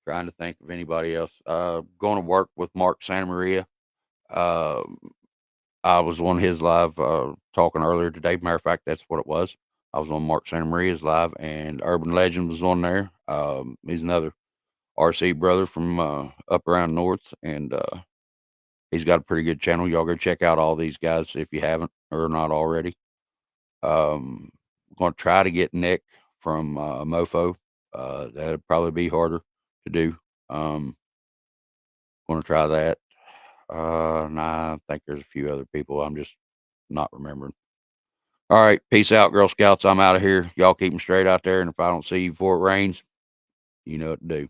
Trying to think of anybody else. Going to work with Mark Santa Maria. I was on his live talking earlier today. Matter of fact, that's what it was. I was on Mark Santa Maria's live, and Urban Legend was on there. He's another RC brother from up around north, and he's got a pretty good channel. Y'all go check out all these guys if you haven't or not already. Going to try to get Nick from Mofo. That'd probably be harder to do. Going to try that. Nah, I think there's a few other people I'm just not remembering. All right, peace out, Girl Scouts. I'm out of here. Y'all keep them straight out there, and if I don't see you before it rains, you know what to do.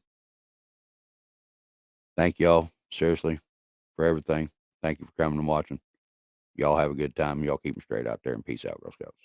Thank y'all, seriously, for everything. Thank you for coming and watching. Y'all have a good time. Y'all keep them straight out there, and peace out, Girl Scouts.